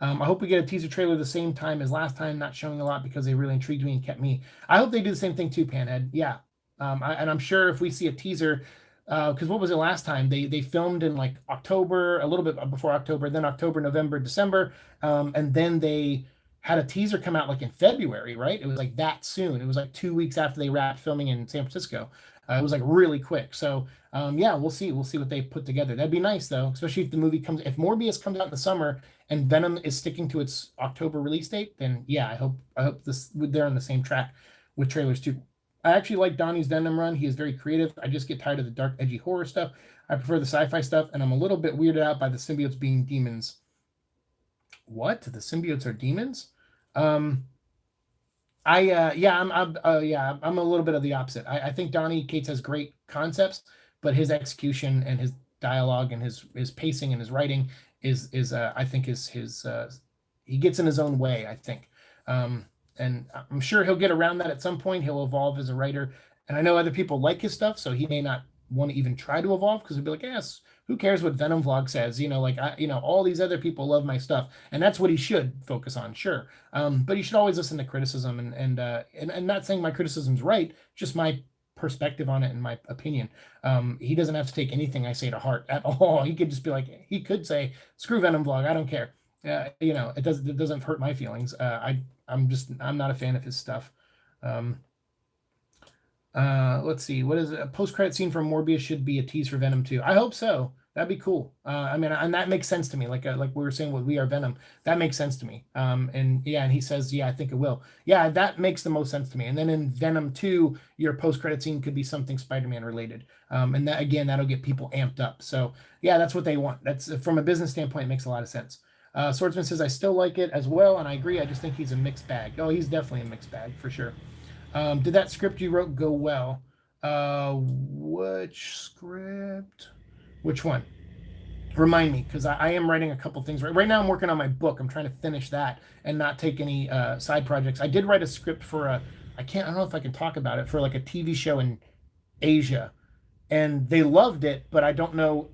I hope we get a teaser trailer the same time as last time, not showing a lot because they really intrigued me and kept me. I hope they do the same thing too, Panhead. Yeah. And I'm sure if we see a teaser, because what was it last time? They filmed in like October, a little bit before October, then October, November, December, and then they had a teaser come out like in February, right? It was like that soon. It was like 2 weeks after they wrapped filming in San Francisco. It was like really quick. So yeah, we'll see. We'll see what they put together. That'd be nice though, especially if the movie comes, if Morbius comes out in the summer and Venom is sticking to its October release date, then yeah, I hope they're on the same track with trailers too. I actually like Donnie's Venom run. He is very creative. I just get tired of the dark, edgy horror stuff. I prefer the sci-fi stuff, and I'm a little bit weirded out by the symbiotes being demons. What? The symbiotes are demons? Um, I'm a little bit of the opposite. I think Donnie Cates has great concepts, but his execution and his dialogue and his pacing and his writing is I think is his he gets in his own way, I think. And I'm sure he'll get around that at some point. He'll evolve as a writer, and I know other people like his stuff, so he may not want to even try to evolve because he'll be like, yes, who cares what Venom Vlog says? Like all these other people love my stuff, and that's what he should focus on, sure. But he should always listen to criticism, and not saying my criticism's right, just my perspective on it and my opinion. He doesn't have to take anything I say to heart at all. He could just be like, he could say, screw Venom Vlog, I don't care. It doesn't hurt my feelings. I'm not a fan of his stuff. Let's see. What is it? A post-credit scene from Morbius should be a tease for Venom 2. I hope so. That'd be cool. I mean, and that makes sense to me. Like we were saying with We Are Venom, that makes sense to me. And yeah, and he says, yeah, I think it will. Yeah, that makes the most sense to me. And then in Venom 2, your post-credit scene could be something Spider-Man related. And that again, that'll get people amped up. So yeah, that's what they want. That's from a business standpoint, it makes a lot of sense. Swordsman says, I still like it as well, and I agree. I just think he's a mixed bag. Oh, he's definitely a mixed bag, for sure. Did that script you wrote go well? Which script? Which one? Remind me, because I am writing a couple things. Right now I'm working on my book. I'm trying to finish that and not take any side projects. I did write a script for I don't know if I can talk about it, for like a TV show in Asia. And they loved it, but I don't know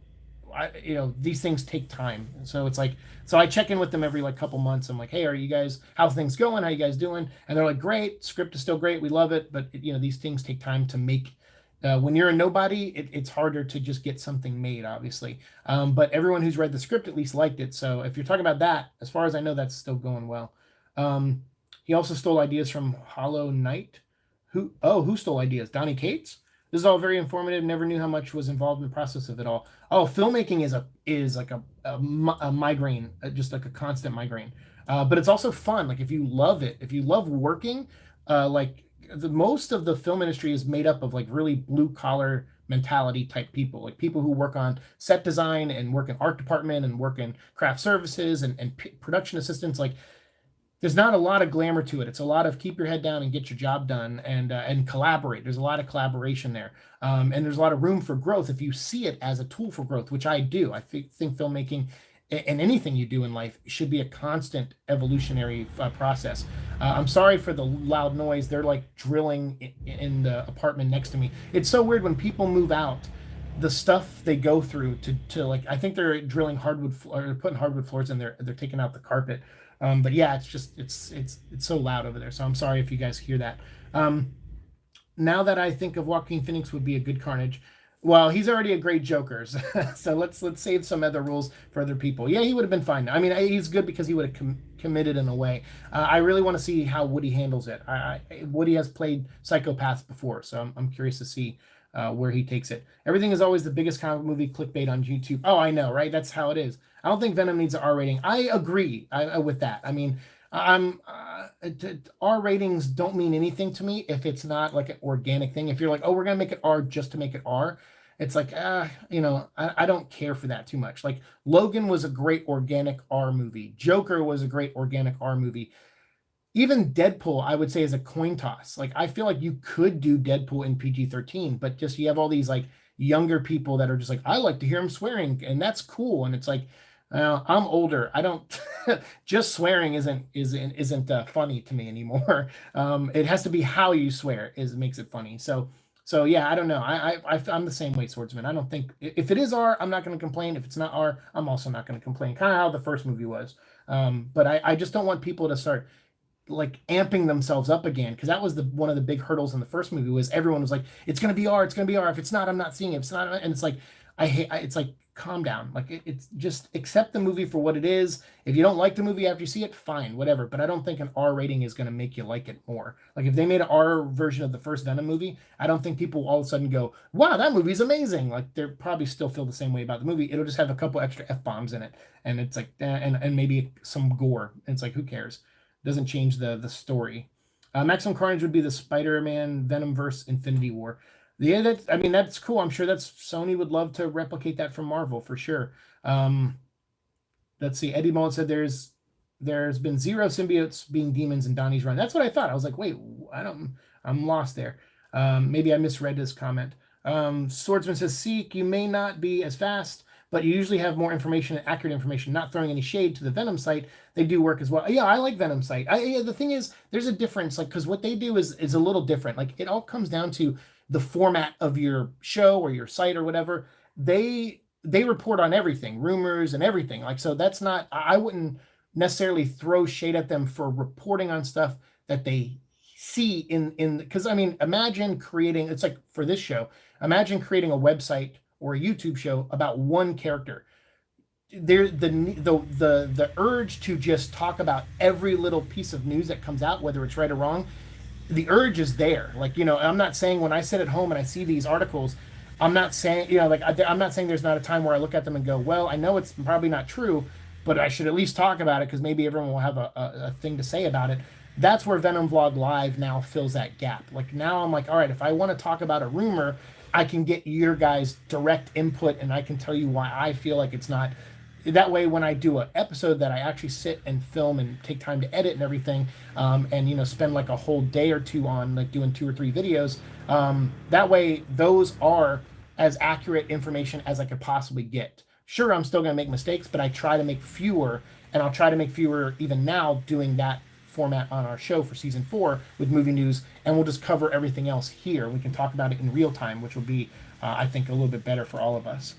these things take time. So it's like, so I check in with them every like couple months. I'm like, hey, are you guys, how's things going? How you guys doing? And they're like, great, script is still great. We love it. But these things take time to make. When you're a nobody, it's harder to just get something made, obviously. But everyone who's read the script at least liked it. So if you're talking about that, as far as I know, that's still going well. He also stole ideas from Hollow Knight. Who stole ideas? Donnie Cates? This is all very informative. Never knew how much was involved in the process of it all. Oh, filmmaking is like a migraine, just like a constant migraine. But it's also fun. Like if you love it, if you love working, like the most of the film industry is made up of like really blue collar mentality type people, like people who work on set design and work in art department and work in craft services and production assistants. Like there's not a lot of glamour to it. It's a lot of keep your head down and get your job done and collaborate. There's a lot of collaboration there. And there's a lot of room for growth if you see it as a tool for growth, which I do. I think filmmaking and anything you do in life should be a constant evolutionary process. I'm sorry for the loud noise. They're like drilling in the apartment next to me. It's so weird when people move out, the stuff they go through to like, I think they're drilling hardwood or putting hardwood floors in there. They're taking out the carpet. But yeah, it's so loud over there. So I'm sorry if you guys hear that. now that I think of Joaquin Phoenix would be a good Carnage. Well, he's already a great Joker, so let's save some other rules for other people. Yeah, he would have been fine. I mean, he's good because he would have committed in a way. I really want to see how Woody handles it. Woody has played psychopaths before, so I'm curious to see where he takes it. Everything is always the biggest comic movie clickbait on YouTube. Oh, I know, right? That's how it is. I don't think Venom needs an R rating. I agree with that. I mean, R ratings don't mean anything to me if it's not like an organic thing. If you're like, oh, we're gonna make it R just to make it R, it's like, I don't care for that too much. Like Logan was a great organic R movie. Joker was a great organic R movie. Even Deadpool, I would say, is a coin toss. Like I feel like you could do Deadpool in PG-13, but just you have all these like younger people that are just like, I like to hear him swearing, and that's cool. And it's like, I'm older. I don't just swearing isn't funny to me anymore. It has to be how you swear makes it funny. So yeah, I don't know. I'm the same way, Swordsman. I don't think if it is R, I'm not going to complain. If it's not R, I'm also not going to complain. Kind of how the first movie was. But I just don't want people to start like amping themselves up again, because that was one of the big hurdles in the first movie was everyone was like, it's going to be R, it's going to be R. If it's not, I'm not seeing it. If it's not, and it's like it's like, calm down. Like it's just accept the movie for what it is. If you don't like the movie after you see it, fine, whatever. But I don't think an R rating is going to make you like it more. Like if they made an R version of the first Venom movie, I don't think people all of a sudden go, wow, that movie's amazing. Like they're probably still feel the same way about the movie. It'll just have a couple extra F-bombs in it. And it's like, and maybe some gore. And it's like, who cares? It doesn't change the story. Maximum Carnage would be the Spider-Man Venomverse Infinity War. Yeah, that's cool. I'm sure Sony would love to replicate that from Marvel for sure. Let's see. Eddie Mullen said there's been 0 symbiotes being demons in Donnie's run. That's what I thought. I was like, wait, I'm lost there. Maybe I misread his comment. Swordsman says, Siike, you may not be as fast, but you usually have more information and accurate information. Not throwing any shade to the Venom site, they do work as well. Yeah, I like Venom site. The thing is, there's a difference, like because what they do is a little different. Like it all comes down to the format of your show or your site or whatever. They report on everything, rumors and everything. Like so, that's not. I wouldn't necessarily throw shade at them for reporting on stuff that they see in because I mean, imagine creating. It's like for this show, imagine creating a website or a YouTube show about one character. There, the urge to just talk about every little piece of news that comes out, whether it's right or wrong, the urge is there. Like, I'm not saying when I sit at home and I see these articles, I'm not saying, I'm not saying there's not a time where I look at them and go, well, I know it's probably not true, but I should at least talk about it because maybe everyone will have a thing to say about it. That's where Venom Vlog Live now fills that gap. Like now I'm like, all right, if I want to talk about a rumor, I can get your guys' direct input and I can tell you why I feel like it's not. That way, when I do an episode that I actually sit and film and take time to edit and everything, and spend like a whole day or two on like doing 2 or 3 videos, that way those are as accurate information as I could possibly get. Sure, I'm still gonna make mistakes, but I try to make fewer, and I'll try to make fewer even now doing that format on our show for season 4 with movie news, and we'll just cover everything else here. We can talk about it in real time, which will be, I think, a little bit better for all of us.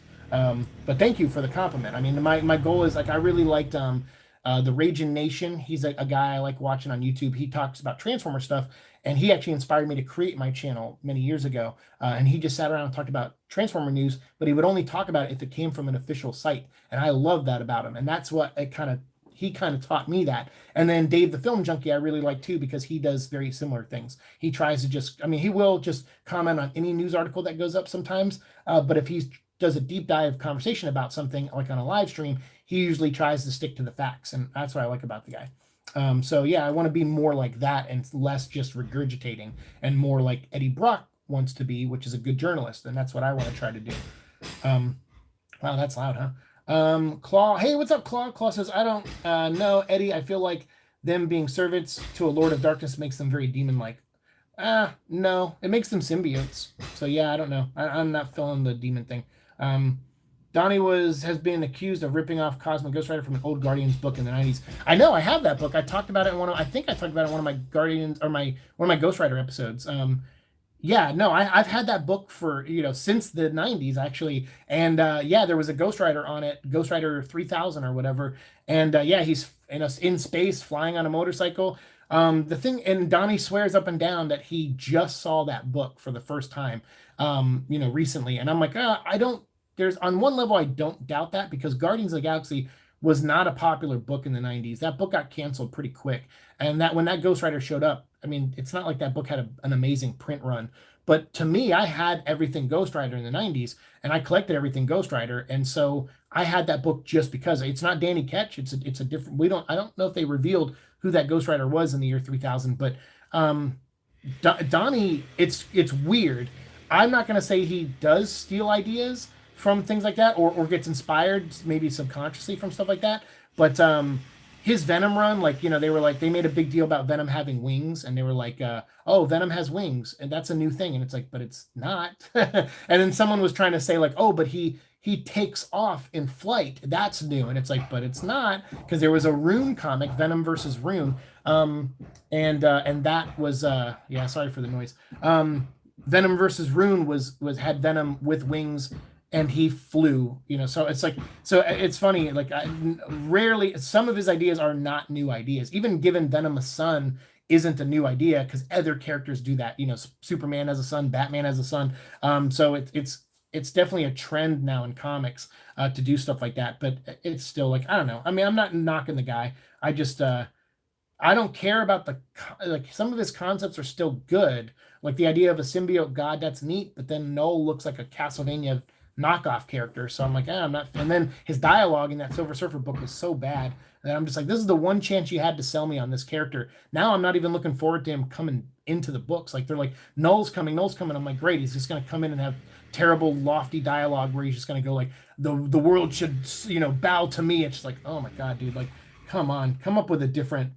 But thank you for the compliment. I mean, my goal is like I really liked the Raging Nation. He's a guy I like watching on YouTube. He talks about Transformer stuff, and he actually inspired me to create my channel many years ago. And he just sat around and talked about Transformer news, but he would only talk about it if it came from an official site, and I love that about him. And that's what he kind of taught me that. And then Dave the Film Junkie I really like too, because he does very similar things. He tries to he will just comment on any news article that goes up sometimes, but if he does a deep dive conversation about something like on a live stream, he usually tries to stick to the facts, and that's what I like about the guy. So yeah, I want to be more like that and less just regurgitating, and more like Eddie Brock wants to be, which is a good journalist, and that's what I want to try to do. Wow, that's loud, huh? Claw, hey, what's up, Claw? Claw says, I don't know, Eddie. I feel like them being servants to a Lord of Darkness makes them very demon-like. No, it makes them symbiotes. So yeah, I don't know. I'm not feeling the demon thing. Donnie has been accused of ripping off Cosmic Ghost Rider from an old Guardians book in the 90s. I know, I have that book. I talked about it in one of my Guardians or one of my Ghost Rider episodes. Yeah, no, I've had that book for, since the 90s actually. And yeah, there was a Ghost Rider on it, Ghost Rider 3000 or whatever. And yeah, he's in space flying on a motorcycle. The thing, and Donnie swears up and down that he just saw that book for the first time, recently. And I'm like, I don't, there's on one level, I don't doubt that because Guardians of the Galaxy was not a popular book in the 90s. That book got canceled pretty quick. And that when that Ghost Rider showed up, I mean, it's not like that book had an amazing print run. But to me, I had everything Ghost Rider in the 90s and I collected everything Ghost Rider. And so I had that book just because it's not Danny Ketch. It's a different, I don't know if they revealed who that Ghost Rider was in the year 3000, but Donnie, it's weird. I'm not going to say he does steal ideas from things like that or gets inspired maybe subconsciously from stuff like that, but his Venom run, like, they were like, they made a big deal about Venom having wings, and they were like, oh, Venom has wings, and that's a new thing. And it's like, but it's not. And then someone was trying to say, like, oh, but he takes off in flight. That's new. And it's like, but it's not, because there was a Rune comic, Venom versus Rune. And that was yeah, sorry for the noise. Venom versus Rune was had Venom with wings and he flew, so it's like, so it's funny, like rarely, some of his ideas are not new ideas. Even giving Venom a son isn't a new idea because other characters do that. Superman has a son, Batman has a son. So it's definitely a trend now in comics to do stuff like that, but it's still like, I don't know. I mean, I'm not knocking the guy. I just, I don't care about like some of his concepts are still good. Like the idea of a symbiote god, that's neat, but then Null looks like a Castlevania knockoff character. So I'm like, I'm not. And then his dialogue in that Silver Surfer book was so bad that I'm just like, this is the one chance you had to sell me on this character. Now I'm not even looking forward to him coming into the books. Like they're like, Null's coming. I'm like, great. He's just going to come in and have terrible, lofty dialogue where he's just going to go like, the world should, bow to me. It's just like, oh my God, dude, like, come on, come up with a different,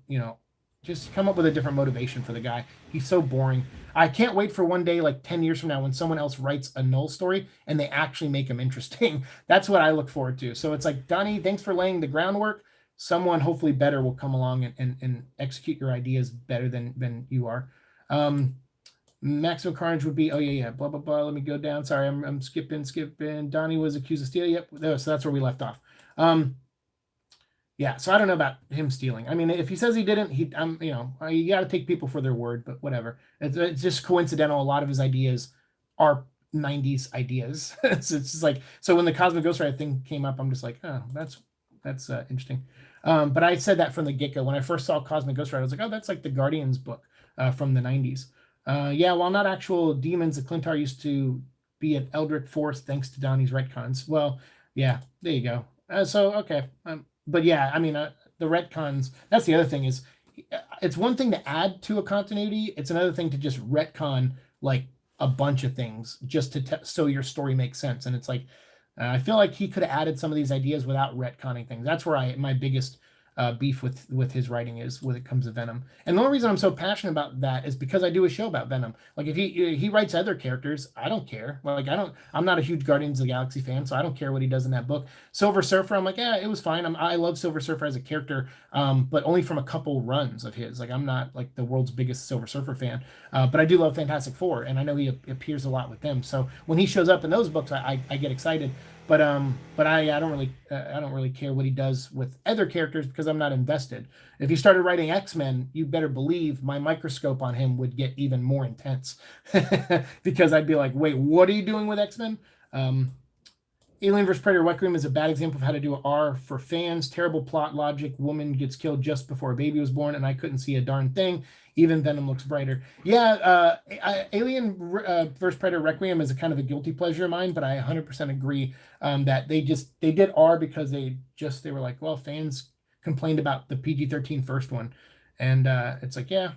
just come up with a different motivation for the guy. He's so boring. I can't wait for one day, like 10 years from now, when someone else writes a Null story and they actually make him interesting. That's what I look forward to. So it's like, Donnie, thanks for laying the groundwork. Someone hopefully better will come along and execute your ideas better than you are. Maximum Carnage would be, oh yeah, blah, blah, blah. Let me go down. Sorry, I'm skipping. Donnie was accused of stealing. Yep, so that's where we left off. Yeah, so I don't know about him stealing. I mean, if he says he didn't, you got to take people for their word, but whatever. It's just coincidental. A lot of his ideas are 90s ideas. It's just like, so when the Cosmic Ghost Rider thing came up, I'm just like, oh, that's interesting. But I said that from the get-go. When I first saw Cosmic Ghost Rider, I was like, oh, that's like the Guardians book from the 90s. Yeah, while not actual demons, the Clintar used to be an Eldritch force thanks to Donnie's retcons. Well, yeah, there you go. Okay. But yeah, I mean, the retcons, that's the other thing is, it's one thing to add to a continuity. It's another thing to just retcon like a bunch of things just to so your story makes sense. And it's like, I feel like he could have added some of these ideas without retconning things. That's where my biggest beef with his writing is when it comes to Venom. And the only reason I'm so passionate about that is because I do a show about Venom. Like if he writes other characters, I don't care. Like I'm not a huge Guardians of the Galaxy fan, so I don't care what he does in that book. Silver Surfer, I'm like, yeah, it was fine. I love Silver Surfer as a character, but only from a couple runs of his. Like I'm not like the world's biggest Silver Surfer fan, but I do love Fantastic Four, and I know he appears a lot with them. So when he shows up in those books, I get excited. But I don't really care what he does with other characters because I'm not invested. If he started writing X-Men, you better believe my microscope on him would get even more intense because I'd be like, wait, what are you doing with X-Men? Alien vs. Predator Requiem is a bad example of how to do R for fans. Terrible plot logic. Woman gets killed just before a baby was born, and I couldn't see a darn thing. Even Venom looks brighter. Yeah, Alien vs. Predator Requiem is a kind of a guilty pleasure of mine, but I 100% agree that they did R because they were like, well, fans complained about the PG-13 first one, and it's like, yeah,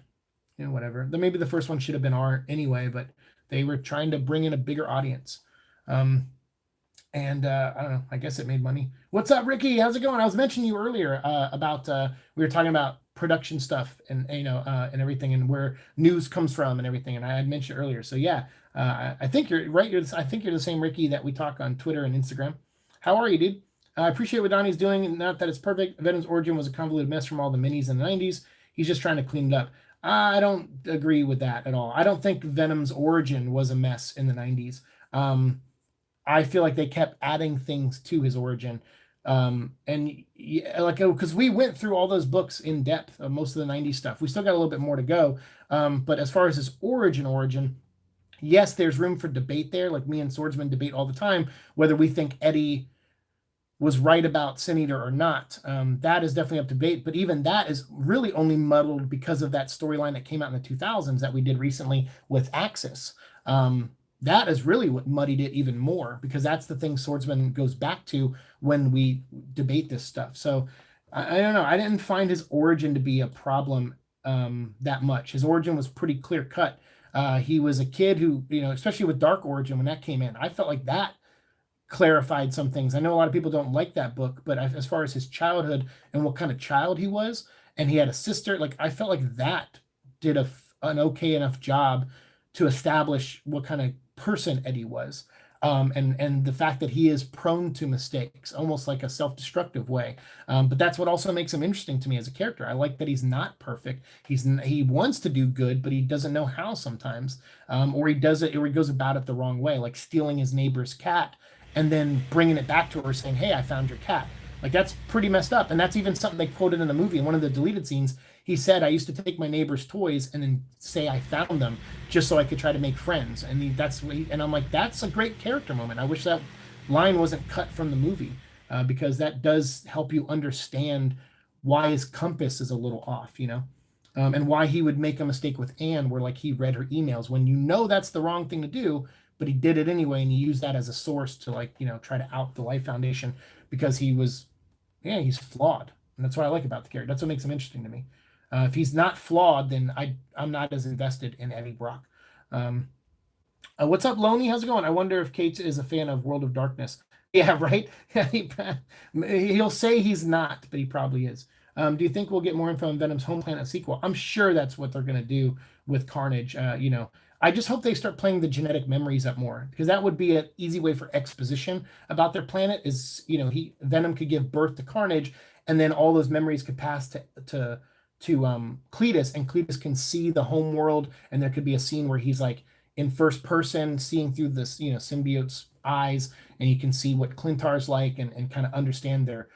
whatever. Maybe the first one should have been R anyway, but they were trying to bring in a bigger audience. And I don't know, I guess it made money. What's up, Ricky? How's it going? I was mentioning you earlier about we were talking about production stuff and and everything and where news comes from and everything, and I had mentioned earlier. So yeah, I think you're right. I think you're the same Ricky that we talk on Twitter and Instagram. How are you, dude? I appreciate what Donnie's doing. Not that it's perfect. Venom's origin was a convoluted mess from all the minis in the 90s. He's just trying to clean it up. I don't agree with that at all. I don't think Venom's origin was a mess in the 90s. I feel like they kept adding things to his origin. And yeah, like, because we went through all those books in depth, most of the 90s stuff. We still got a little bit more to go. But as far as his origin, yes, there's room for debate there. Like me and Swordsman debate all the time whether we think Eddie was right about Sin Eater or not. That is definitely up to debate, but even that is really only muddled because of that storyline that came out in the 2000s that we did recently with Axis. That is really what muddied it even more, because that's the thing Swordsman goes back to when we debate this stuff. So I don't know. I didn't find his origin to be a problem that much. His origin was pretty clear cut. He was a kid who, especially with Dark Origin when that came in, I felt like that clarified some things. I know a lot of people don't like that book, but as far as his childhood and what kind of child he was, and he had a sister, like I felt like that did an okay enough job to establish what kind of person Eddie was. And the fact that he is prone to mistakes, almost like a self-destructive way. But that's what also makes him interesting to me as a character. I like that he's not perfect. He wants to do good, but he doesn't know how sometimes, or he does it, or he goes about it the wrong way, like stealing his neighbor's cat and then bringing it back to her saying, "Hey, I found your cat." Like that's pretty messed up. And that's even something they quoted in the movie. In one of the deleted scenes, he said, "I used to take my neighbor's toys and then say I found them just so I could try to make friends." And and I'm like, that's a great character moment. I wish that line wasn't cut from the movie, because that does help you understand why his compass is a little off, and why he would make a mistake with Anne, where like he read her emails when that's the wrong thing to do, but he did it anyway, and he used that as a source to try to out the Life Foundation, because he's flawed, and that's what I like about the character. That's what makes him interesting to me. If he's not flawed, then I'm not as invested in Eddie Brock. What's up, Loney? How's it going? I wonder if Kate is a fan of World of Darkness. Yeah, right. He'll say he's not, but he probably is. Do you think we'll get more info on Venom's Home Planet sequel? I'm sure that's what they're going to do with Carnage. I just hope they start playing the genetic memories up more, because that would be an easy way for exposition about their planet. Is Venom could give birth to Carnage, and then all those memories could pass to Cletus, and Cletus can see the home world, and there could be a scene where he's like in first person, seeing through this symbiote's eyes, and you can see what Clintar's like, and kind of understand their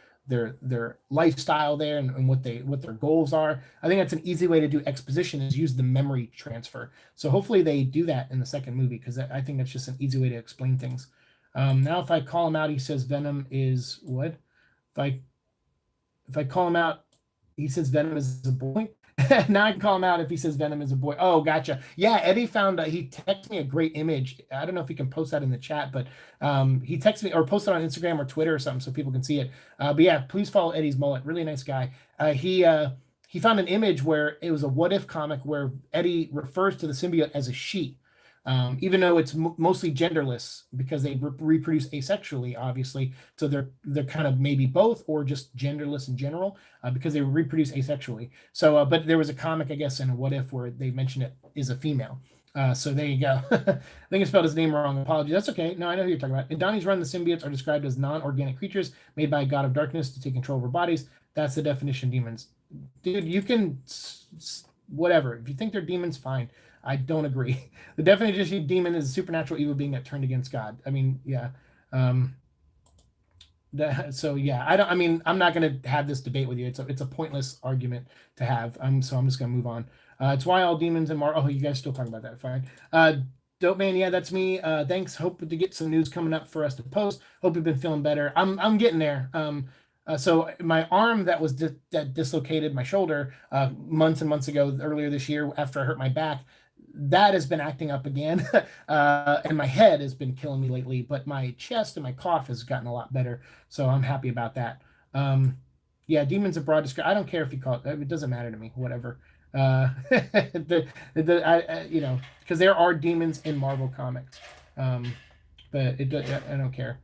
lifestyle there, and what their goals are. I think that's an easy way to do exposition, is use the memory transfer. So hopefully they do that in the second movie, because I think that's just an easy way to explain things. Now if I call him out, he says Venom is what? If I call him out, he says Venom is a boy. Now I can call him out if he says Venom is a boy. Oh, gotcha. Yeah, Eddie found he texted me a great image. I don't know if he can post that in the chat, but he texted me or posted on Instagram or Twitter or something so people can see it. But yeah, please follow Eddie's mullet. Really nice guy. He found an image where it was a what if comic where Eddie refers to the symbiote as a she. Even though it's mostly genderless, because they reproduce asexually, obviously. So they're kind of maybe both, or just genderless in general, because they reproduce asexually. So, but there was a comic, I guess, in a What If where they mentioned it is a female. So there you go. I think I spelled his name wrong. Apologies. That's okay. No, I know who you're talking about. In Donnie's run, the symbiotes are described as non-organic creatures made by a god of darkness to take control of our bodies. That's the definition of demons. Dude, you can whatever. If you think they're demons, fine. I don't agree. The definition of demon is a supernatural evil being that turned against God. I mean, yeah. So yeah, I'm not going to have this debate with you. It's a pointless argument to have. So I'm just going to move on. It's why all demons and Oh, you guys still talking about that? Fine. Dope man, yeah, that's me. Thanks. Hope to get some news coming up for us to post. Hope you've been feeling better. I'm getting there. So my arm that was that dislocated, my shoulder, months and months ago, earlier this year, after I hurt my back, that has been acting up again. And my head has been killing me lately, but my chest and my cough has gotten a lot better. So I'm happy about that. Yeah, demons of broad description. I don't care if you call it doesn't matter to me, whatever. Because there are demons in Marvel comics. But I don't care.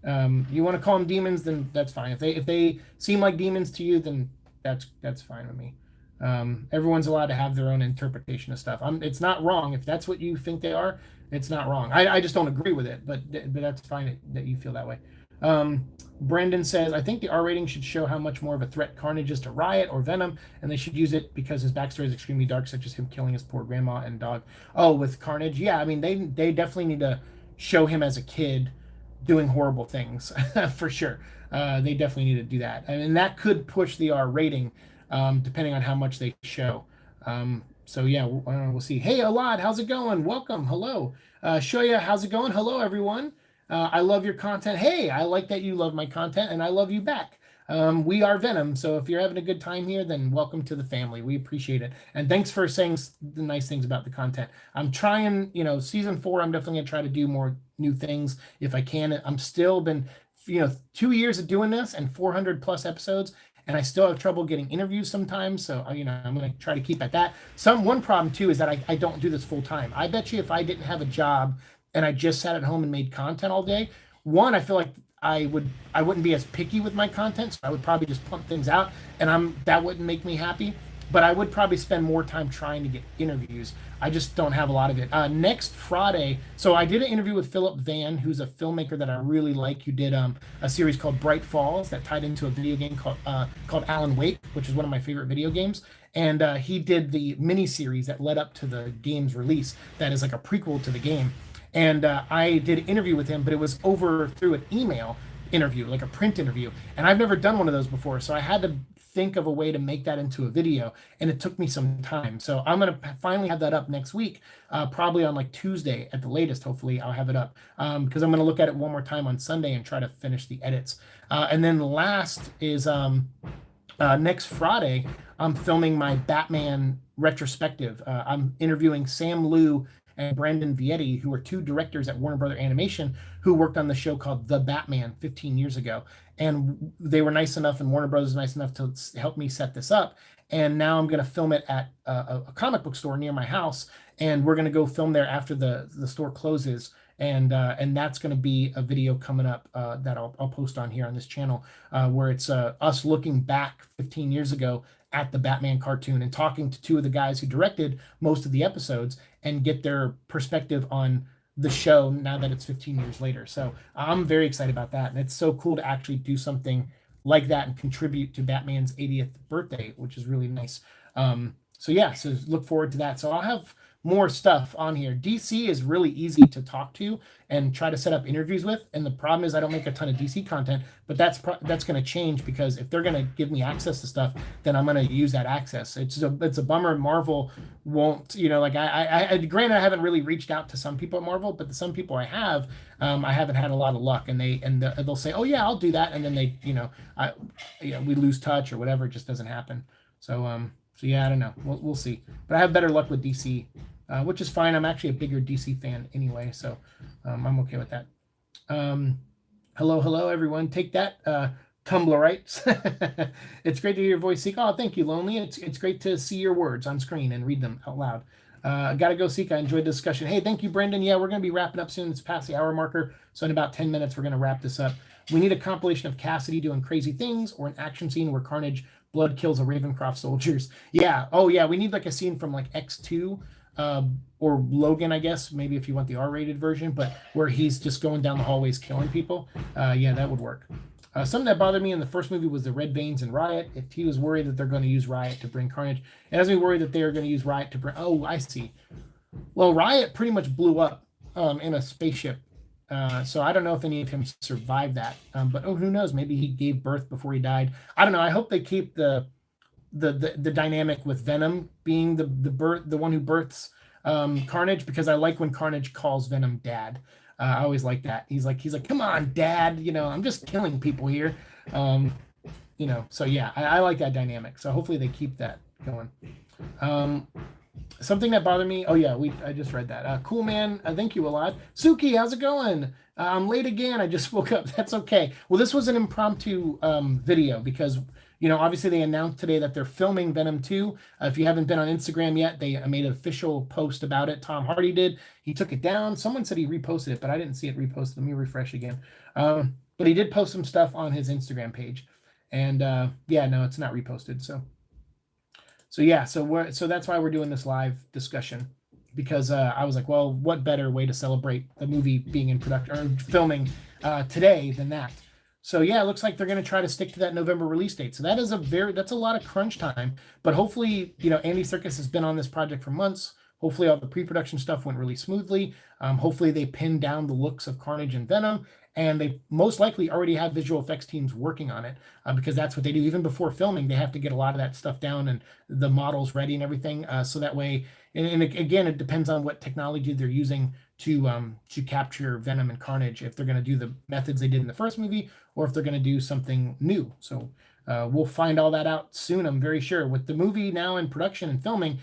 You want to call them demons, then that's fine. If they seem like demons to you, then that's fine with me. Everyone's allowed to have their own interpretation of stuff. It's not wrong if that's what you think they are. It's not wrong. I just don't agree with it, but that's fine that you feel that way. Brendan says, I think the R rating should show how much more of a threat Carnage is to Riot or Venom, and they should use it because his backstory is extremely dark, such as him killing his poor grandma and dog. Oh, with Carnage, yeah. I mean, they definitely need to show him as a kid doing horrible things for sure. They definitely need to do that. I mean, that could push the R rating, depending on how much they show. So yeah, we'll see. Hey, Alad, how's it going? Welcome. Hello. Shoya, how's it going? Hello, everyone. I love your content. Hey, I like that you love my content, and I love you back. We are Venom, so if you're having a good time here, then welcome to the family. We appreciate it, and thanks for saying the nice things about the content. I'm trying, season 4. I'm definitely gonna try to do more new things if I can. I'm still been, 2 years of doing this and 400 plus episodes, and I still have trouble getting interviews sometimes. So I'm gonna try to keep at that. One problem too is that I don't do this full time. I bet you if I didn't have a job and I just sat at home and made content all day, one, I feel like I wouldn't be as picky with my content, so I would probably just pump things out, and that wouldn't make me happy. But I would probably spend more time trying to get interviews. I just don't have a lot of it. Next Friday, so I did an interview with Philip Van, who's a filmmaker that I really like, who did a series called Bright Falls that tied into a video game called Alan Wake, which is one of my favorite video games. And he did the mini series that led up to the game's release. That is like a prequel to the game. And I did an interview with him, but it was over through an email interview, like a print interview. And I've never done one of those before, so I had to think of a way to make that into a video, and it took me some time. So I'm going to finally have that up next week, probably on like Tuesday at the latest. Hopefully I'll have it up, because I'm going to look at it one more time on Sunday and try to finish the edits. And then last is next Friday, I'm filming my Batman retrospective. I'm interviewing Sam Liu and Brandon Vietti, who are 2 directors at Warner Brother Animation, who worked on the show called The Batman 15 years ago. And they were nice enough, and Warner Brothers was nice enough to help me set this up. And now I'm going to film it at a comic book store near my house, and we're going to go film there after the store closes. And that's going to be a video coming up that I'll post on here on this channel, where it's us looking back 15 years ago at the Batman cartoon and talking to 2 of the guys who directed most of the episodes and get their perspective on the show now that it's 15 years later. So I'm very excited about that. And it's so cool to actually do something like that and contribute to Batman's 80th birthday, which is really nice. So look forward to that. So I'll have more stuff on here. DC is really easy to talk to and try to set up interviews with. And the problem is I don't make a ton of DC content, but that's going to change, because if they're going to give me access to stuff, then I'm going to use that access. It's a bummer. Marvel won't, I granted, I haven't really reached out to some people at Marvel, but the some people I haven't had a lot of luck, and they'll say, oh yeah, I'll do that. And then we lose touch or whatever. It just doesn't happen. So yeah, I don't know. We'll see. But I have better luck with DC, which is fine. I'm actually a bigger DC fan anyway, so I'm okay with that. Hello, everyone. Take that, Tumblrites. It's great to hear your voice, Siike. Oh, thank you, Lonely. It's great to see your words on screen and read them out loud. Gotta go, Siike. I enjoyed the discussion. Hey, thank you, Brendan. Yeah, we're going to be wrapping up soon. It's past the hour marker, so in about 10 minutes, we're going to wrap this up. We need a compilation of Cassidy doing crazy things, or an action scene where Carnage blood kills a Ravencroft soldiers. Yeah. Oh, yeah. We need like a scene from like X2 or Logan, I guess, maybe if you want the R-rated version, but where he's just going down the hallways killing people. Yeah, that would work. Something that bothered me in the first movie was the Red Veins and Riot. If he was worried that they're going to use Riot to bring Carnage, it has me worried that they are going to use Riot to bring... Oh, I see. Well, Riot pretty much blew up in a spaceship. So I don't know if any of him survived that, but who knows? Maybe he gave birth before he died. I don't know. I hope they keep the dynamic with Venom being the one who births Carnage, because I like when Carnage calls Venom Dad. I always like that. He's like, come on, Dad. I'm just killing people here. So yeah, I like that dynamic. So hopefully they keep that going. Something that bothered me. Oh yeah, I just read that. Cool man. Thank you a lot. Suki, how's it going? I'm late again. I just woke up. That's okay. Well, this was an impromptu video because obviously they announced today that they're filming Venom 2. If you haven't been on Instagram yet, they made an official post about it. Tom Hardy did. He took it down. Someone said he reposted it, but I didn't see it reposted. Let me refresh again. But he did post some stuff on his Instagram page, and yeah, no, it's not reposted. So yeah, so that's why we're doing this live discussion, because I was like, well, what better way to celebrate the movie being in production or filming today than that? So yeah, it looks like they're going to try to stick to that November release date. So that's a lot of crunch time. But hopefully, Andy Serkis has been on this project for months. Hopefully all the pre-production stuff went really smoothly. Hopefully they pinned down the looks of Carnage and Venom, and they most likely already have visual effects teams working on it, because that's what they do. Even before filming, they have to get a lot of that stuff down and the models ready and everything, so that way. And again, it depends on what technology they're using to capture Venom and Carnage. If they're going to do the methods they did in the first movie, or if they're going to do something new. So we'll find all that out soon, I'm very sure. With the movie now in production and filming,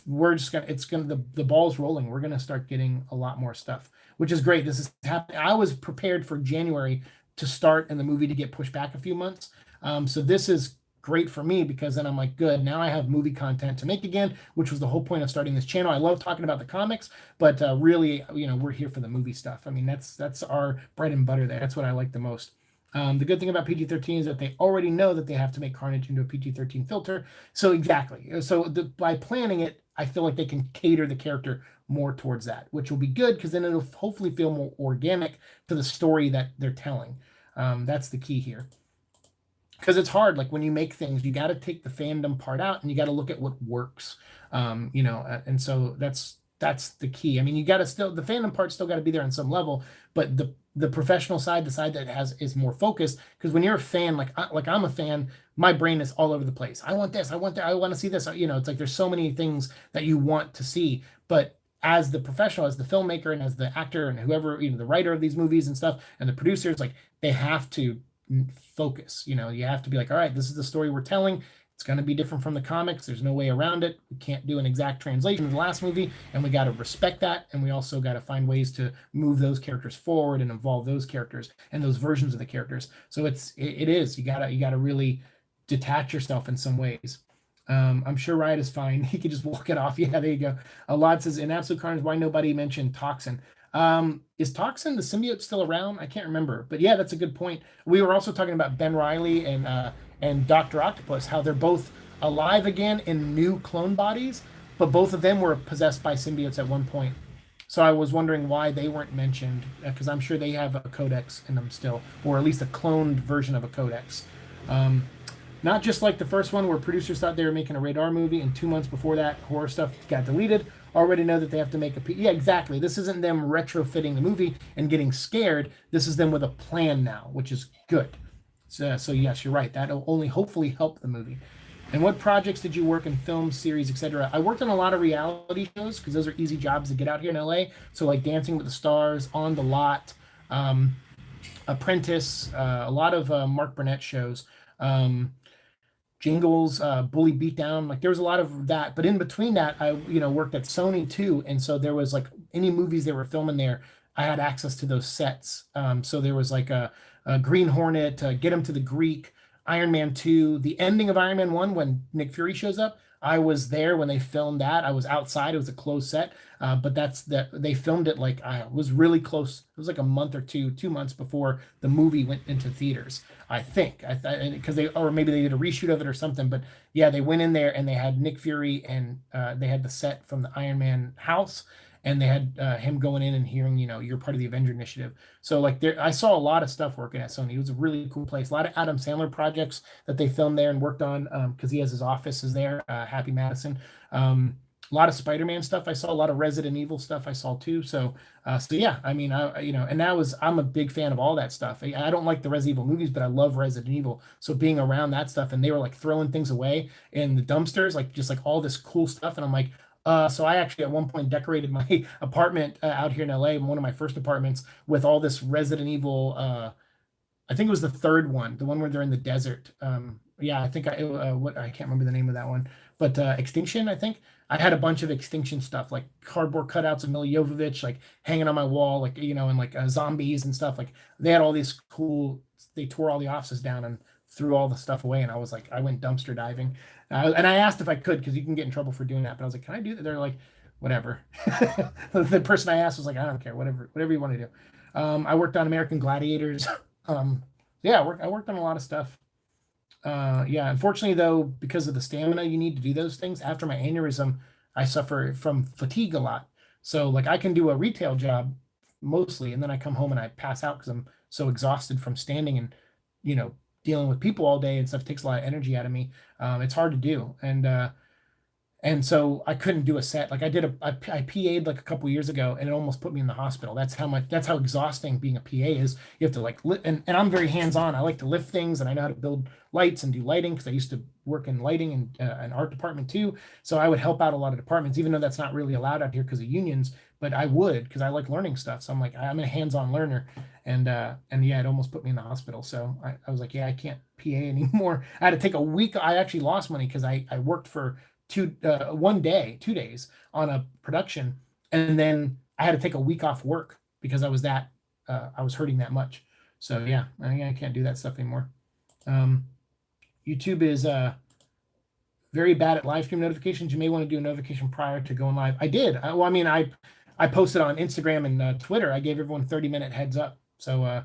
we're just gonna the ball's rolling. We're gonna start getting a lot more stuff, which is great. This is happening. I was prepared for January to start and the movie to get pushed back a few months. So this is great for me, because then I'm like, good, now I have movie content to make again, which was the whole point of starting this channel. I love talking about the comics, but really, we're here for the movie stuff. I mean, that's our bread and butter there. That's what I like the most. The good thing about PG-13 is that they already know that they have to make Carnage into a PG-13 filter. So exactly. So by planning it, I feel like they can cater the character more towards that, which will be good, because then it'll hopefully feel more organic to the story that they're telling. That's the key here. Because it's hard, like when you make things, you got to take the fandom part out and you got to look at what works. And so that's the key. I mean, you got to still, the fandom part still got to be there on some level, but the professional side, the side that is more focused. Because when you're a fan, like I'm a fan, my brain is all over the place. I want this, I want that, I want to see this. It's like there's so many things that you want to see, but as the professional, as the filmmaker, and as the actor, and whoever, the writer of these movies and stuff, and the producers, like they have to focus. You have to be like, all right, this is the story we're telling. It's going to be different from the comics. There's no way around it. We can't do an exact translation of the last movie, and we got to respect that. And we also got to find ways to move those characters forward and involve those characters and those versions of the characters. So it is you gotta really detach yourself in some ways. I'm sure Riot is fine. He could just walk it off. Yeah, there you go. A lot says in Absolute Carnage, why nobody mentioned Toxin? Is Toxin the symbiote still around? I can't remember, but yeah, that's a good point. We were also talking about Ben Reilly and Dr. Octopus, how they're both alive again in new clone bodies, but both of them were possessed by symbiotes at one point. So I was wondering why they weren't mentioned, because I'm sure they have a codex in them still, or at least a cloned version of a codex. Not just like the first one, where producers thought they were making a Radar movie, and 2 months before that, horror stuff got deleted. Already know that they have to make yeah, exactly. This isn't them retrofitting the movie and getting scared. This is them with a plan now, which is good. So yes, you're right. That'll only hopefully help the movie. And what projects did you work in, film, series, etc.? I worked on a lot of reality shows, because those are easy jobs to get out here in LA. So like Dancing with the Stars, On the Lot, Apprentice, a lot of Mark Burnett shows. Jingles, Bully Beatdown, like there was a lot of that. But in between that, I worked at Sony too, and so there was like any movies they were filming there, I had access to those sets. So there was like a Green Hornet, Get Him to the Greek, Iron Man 2, the ending of Iron Man 1 when Nick Fury shows up. I was there when they filmed that. I was outside. It was a closed set, but they filmed it like I was really close. It was like a month or 2 months before the movie went into theaters. I think because or maybe they did a reshoot of it or something. But yeah, they went in there and they had Nick Fury, and they had the set from the Iron Man house, and they had him going in and hearing, you're part of the Avenger Initiative. So like I saw a lot of stuff working at Sony. It was a really cool place. A lot of Adam Sandler projects that they filmed there and worked on, because he has his offices there, Happy Madison. A lot of Spider-Man stuff I saw, a lot of Resident Evil stuff I saw too. So yeah, I mean, and I'm a big fan of all that stuff. I don't like the Resident Evil movies, but I love Resident Evil. So being around that stuff, and they were like throwing things away in the dumpsters, like just like all this cool stuff. And I'm like, so I actually at one point decorated my apartment out here in LA, one of my first apartments, with all this Resident Evil. I think it was the third one, the one where they're in the desert. Yeah, I think I can't remember the name of that one, but Extinction. I think I had a bunch of Extinction stuff, like cardboard cutouts of Mila Jovovich, like hanging on my wall, like and like zombies and stuff. Like they had all these cool. They tore all the offices down and threw all the stuff away, and I was like, I went dumpster diving, and I asked if I could, because you can get in trouble for doing that. But I was like, can I do that? They're like, whatever. The person I asked was like, I don't care, whatever you want to do. I worked on American Gladiators. Yeah, I worked on a lot of stuff. Yeah, unfortunately though, because of the stamina you need to do those things, after my aneurysm, I suffer from fatigue a lot. So like I can do a retail job mostly, and then I come home and I pass out because I'm so exhausted from standing and dealing with people all day and stuff. Takes a lot of energy out of me. It's hard to do, and And so I couldn't do a set. Like I PA'd like a couple years ago, and it almost put me in the hospital. That's how exhausting being a PA is. You have to like and I'm very hands-on. I like to lift things, and I know how to build lights and do lighting because I used to work in lighting and an art department too. So I would help out a lot of departments, even though that's not really allowed out here because of unions. But I would, because I like learning stuff. So I'm like, I'm a hands-on learner, and yeah, it almost put me in the hospital. So I was like, yeah, I can't PA anymore. I had to take a week. I actually lost money because I worked for 2 days on a production, and then I had to take a week off work because I was hurting that much. So yeah, I can't do that stuff anymore. YouTube is very bad at live stream notifications. You may want to do a notification prior to going live. I did. I posted on Instagram and Twitter. I gave everyone 30-minute heads up. So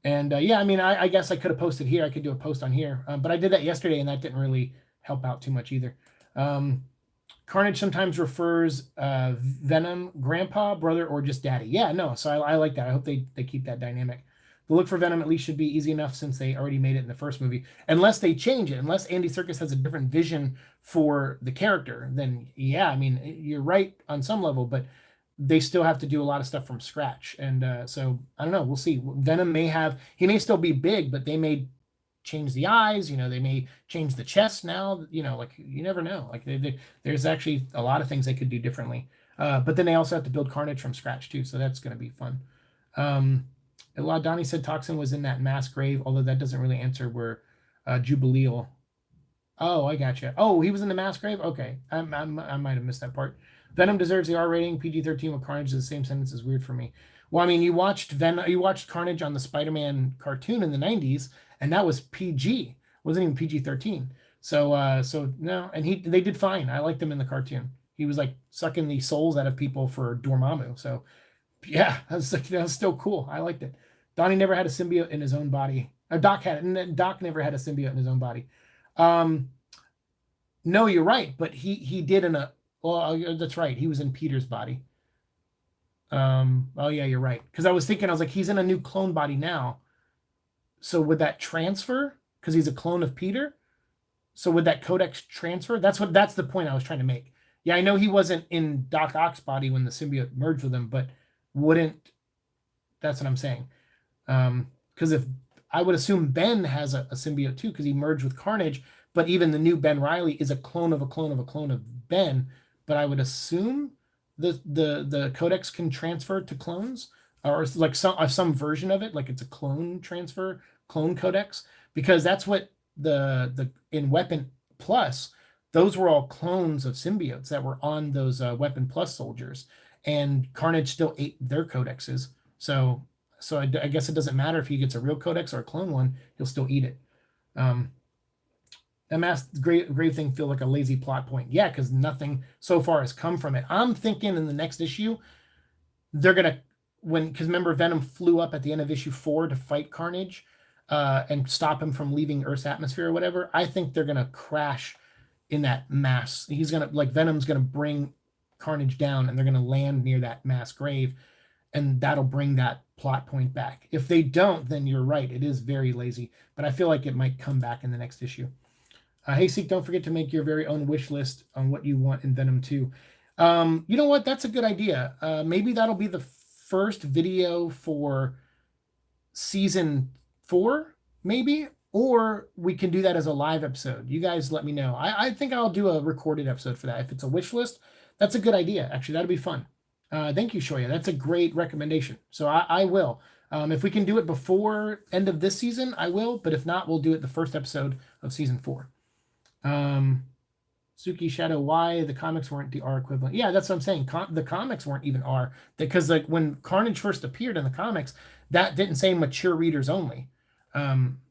yeah, I guess I could have posted here. I could do a post on here, but I did that yesterday, and that didn't really help out too much either. Carnage sometimes refers Venom grandpa, brother, or just daddy. Yeah, no. So I like that. I hope they keep that dynamic. The look for Venom at least should be easy enough since they already made it in the first movie. Unless they change it, unless Andy Serkis has a different vision for the character, then yeah, you're right on some level, but they still have to do a lot of stuff from scratch. And so I don't know. We'll see. Venom he may still be big, but they may change the eyes, they may change the chest now, like you never know. Like there's actually a lot of things they could do differently. But then they also have to build Carnage from scratch too, so that's going to be fun. Donnie said Toxin was in that mass grave, although that doesn't really answer where Jubileal. Oh, I gotcha. Oh, he was in the mass grave? Okay. I might have missed that part. Venom deserves the R rating. PG-13 with Carnage is the same sentence is weird for me. Well, you watched Carnage on the Spider-Man cartoon in the 90s, and that was PG. It wasn't even PG-13. So no, and they did fine. I liked him in the cartoon. He was like sucking the souls out of people for Dormammu. So yeah, that was still cool. I liked it. Donnie never had a symbiote in his own body. Doc never had a symbiote in his own body. No, you're right, but he did that's right. He was in Peter's body. Oh yeah, you're right. Because I was like, he's in a new clone body now. So would that transfer? Because he's a clone of Peter. So would that codex transfer? That's the point I was trying to make. Yeah, I know he wasn't in Doc Ock's body when the symbiote merged with him, but wouldn't? That's what I'm saying. Because if I would assume Ben has a symbiote too, because he merged with Carnage. But even the new Ben Reilly is a clone of a clone of a clone of Ben. But I would assume the codex can transfer to clones, or like some version of it, like it's a clone transfer, clone codex, because that's what the in Weapon Plus, those were all clones of symbiotes that were on those Weapon Plus soldiers, and Carnage still ate their codexes. So I guess it doesn't matter if he gets a real codex or a clone one, he'll still eat it. That mass grave thing feel like a lazy plot point. Yeah, because nothing so far has come from it. I'm thinking in the next issue, they're gonna because remember Venom flew up at the end of issue 4 to fight Carnage, and stop him from leaving Earth's atmosphere or whatever. I think they're gonna crash in that mass. Venom's gonna bring Carnage down, and they're gonna land near that mass grave, and that'll bring that plot point back. If they don't, then you're right. It is very lazy, but I feel like it might come back in the next issue. Hey, Siike, don't forget to make your very own wish list on what you want in Venom 2. You know what? That's a good idea. Maybe that'll be the first video for season 4, maybe, or we can do that as a live episode. You guys let me know. I think I'll do a recorded episode for that. If it's a wish list, that's a good idea. Actually, that'd be fun. Thank you, Shoya. That's a great recommendation. So I will. If we can do it before end of this season, I will. But if not, we'll do it the first episode of season 4. Suki Shadow, why the comics weren't the R equivalent? Yeah, that's what I'm saying. The comics weren't even R, because like when Carnage first appeared in the comics, that didn't say mature readers only.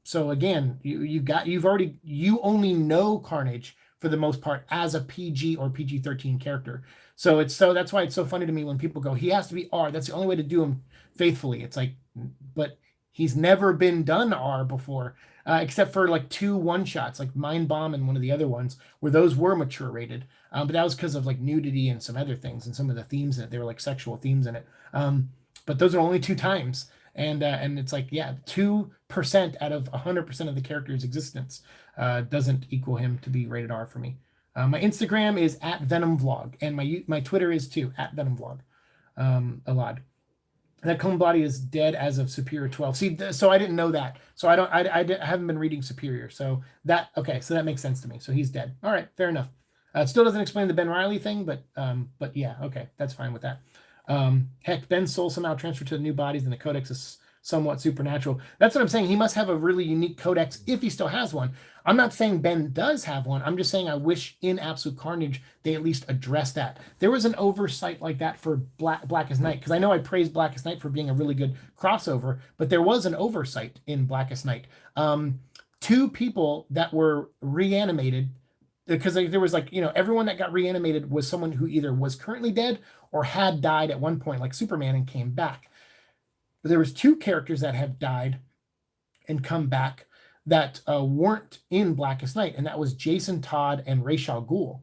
So again, you only know Carnage for the most part as a PG or PG-13 character. So that's why it's so funny to me when people go, he has to be R. That's the only way to do him faithfully. It's like, but he's never been done R before. Except for like 2 one-shots, like Mind Bomb and one of the other ones, where those were mature rated. But that was because of like nudity and some other things and some of the themes in it. They were like sexual themes in it. But those are only 2 times. And it's like, yeah, 2% out of 100% of the character's existence doesn't equal him to be rated R for me. My Instagram is at Venom Vlog, and my Twitter is too at Venom Vlog. A lot. That clone body is dead as of Superior 12. See, so I didn't know that. So I haven't been reading Superior. So okay, so that makes sense to me. So he's dead. All right, fair enough. It still doesn't explain the Ben Reilly thing, but yeah, okay, that's fine with that. Heck, Ben's soul somehow transferred to the new bodies, and the codex is somewhat supernatural. That's what I'm saying. He must have a really unique codex if he still has one. I'm not saying Ben does have one. I'm just saying I wish in Absolute Carnage they at least address that. There was an oversight like that for Blackest Night, because I know I praised Blackest Night for being a really good crossover, but there was an oversight in Blackest Night. 2 people that were reanimated, because there was everyone that got reanimated was someone who either was currently dead or had died at one point, like Superman, and came back. But there was 2 characters that have died and come back that weren't in Blackest Night, and that was Jason Todd and Ra's al Ghul,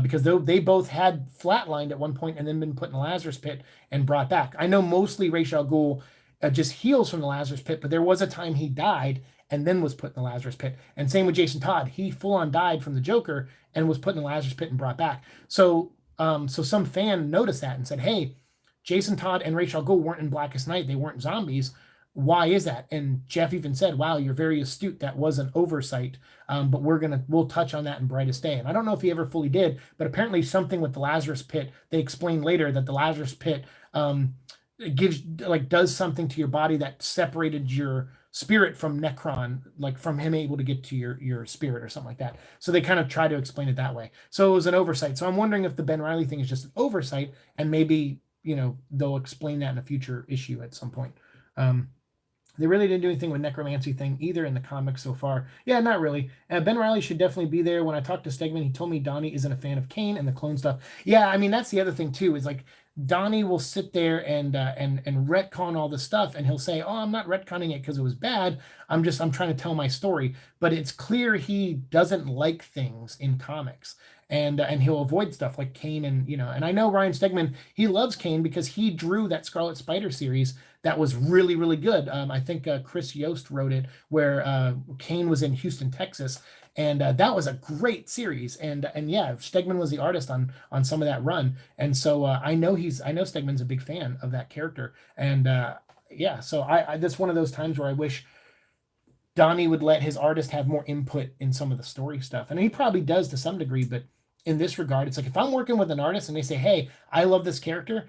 because they both had flatlined at one point and then been put in the Lazarus Pit and brought back. I know mostly Ra's al Ghul just heals from the Lazarus Pit, but there was a time he died and then was put in the Lazarus Pit. And same with Jason Todd. He full on died from the Joker and was put in the Lazarus Pit and brought back. So some fan noticed that and said, hey, Jason Todd and Ra's al Ghul weren't in Blackest Night. They weren't zombies. Why is that? And Jeff even said, wow, you're very astute. That was an oversight. But we'll touch on that in Brightest Day. And I don't know if he ever fully did, but apparently something with the Lazarus Pit, they explained later that the Lazarus Pit does something to your body that separated your spirit from Necron, like from him able to get to your spirit or something like that. So they kind of try to explain it that way. So it was an oversight. So I'm wondering if the Ben Reilly thing is just an oversight, and maybe they'll explain that in a future issue at some point. They really didn't do anything with necromancy thing either in the comics so far. Yeah, not really. Ben Reilly should definitely be there. When I talked to Stegman, he told me Donnie isn't a fan of Kane and the clone stuff. Yeah, I mean, that's the other thing too, is like Donnie will sit there and retcon all the stuff, and he'll say, oh, I'm not retconning it because it was bad. I'm trying to tell my story. But it's clear he doesn't like things in comics. And he'll avoid stuff like Kane and I know Ryan Stegman, he loves Kane because he drew that Scarlet Spider series that was really, really good. I think Chris Yost wrote it, where Kane was in Houston, Texas, and that was a great series. And yeah, Stegman was the artist on some of that run, and so I know Stegman's a big fan of that character, and yeah, so I that's one of those times where I wish Donnie would let his artist have more input in some of the story stuff, and he probably does to some degree, but in this regard, it's like if I'm working with an artist and they say, hey, I love this character,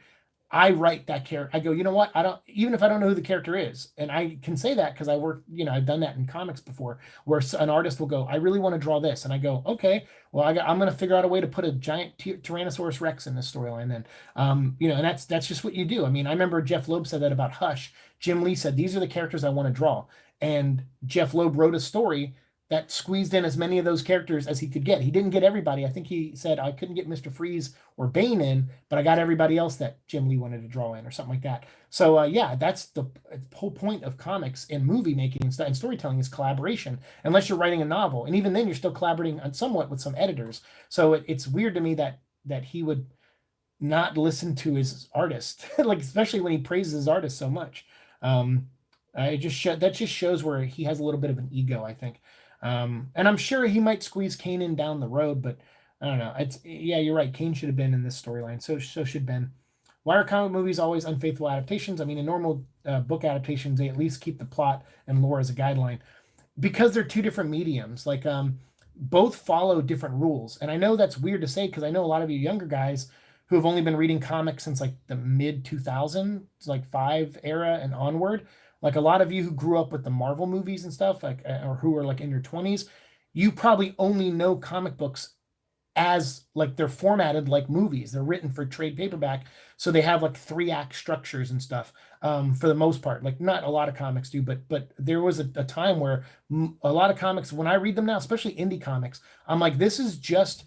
I write that character. I go, you know what? Even if I don't know who the character is, and I can say that because I work, I've done that in comics before, where an artist will go, I really want to draw this. And I go, okay, well, I'm going to figure out a way to put a giant Tyrannosaurus Rex in this storyline then. And that's just what you do. I mean, I remember Jeff Loeb said that about Hush. Jim Lee said, these are the characters I want to draw. And Jeff Loeb wrote a story that squeezed in as many of those characters as he could get. He didn't get everybody. I think he said, I couldn't get Mr. Freeze or Bane in, but I got everybody else that Jim Lee wanted to draw in or something like that. So yeah, that's the whole point of comics and movie making and storytelling is collaboration, unless you're writing a novel. And even then you're still collaborating on somewhat with some editors. So it's weird to me that he would not listen to his artist, like especially when he praises his artist so much. That just shows where he has a little bit of an ego, I think. And I'm sure he might squeeze Kane in down the road, but I don't know. Yeah, you're right. Kane should have been in this storyline. So should Ben. Why are comic movies always unfaithful adaptations? I mean, in normal book adaptations, they at least keep the plot and lore as a guideline, because they're 2 different mediums. Like both follow different rules. And I know that's weird to say, because I know a lot of you younger guys who have only been reading comics since like the mid 2000s, like 5 era and onward. Like a lot of you who grew up with the Marvel movies and stuff, like or who are like in your 20s, you probably only know comic books as like they're formatted like movies. They're written for trade paperback, so they have like 3-act structures and stuff. For the most part, like not a lot of comics do, but there was a time where a lot of comics, when I read them now, especially indie comics, I'm like, this is just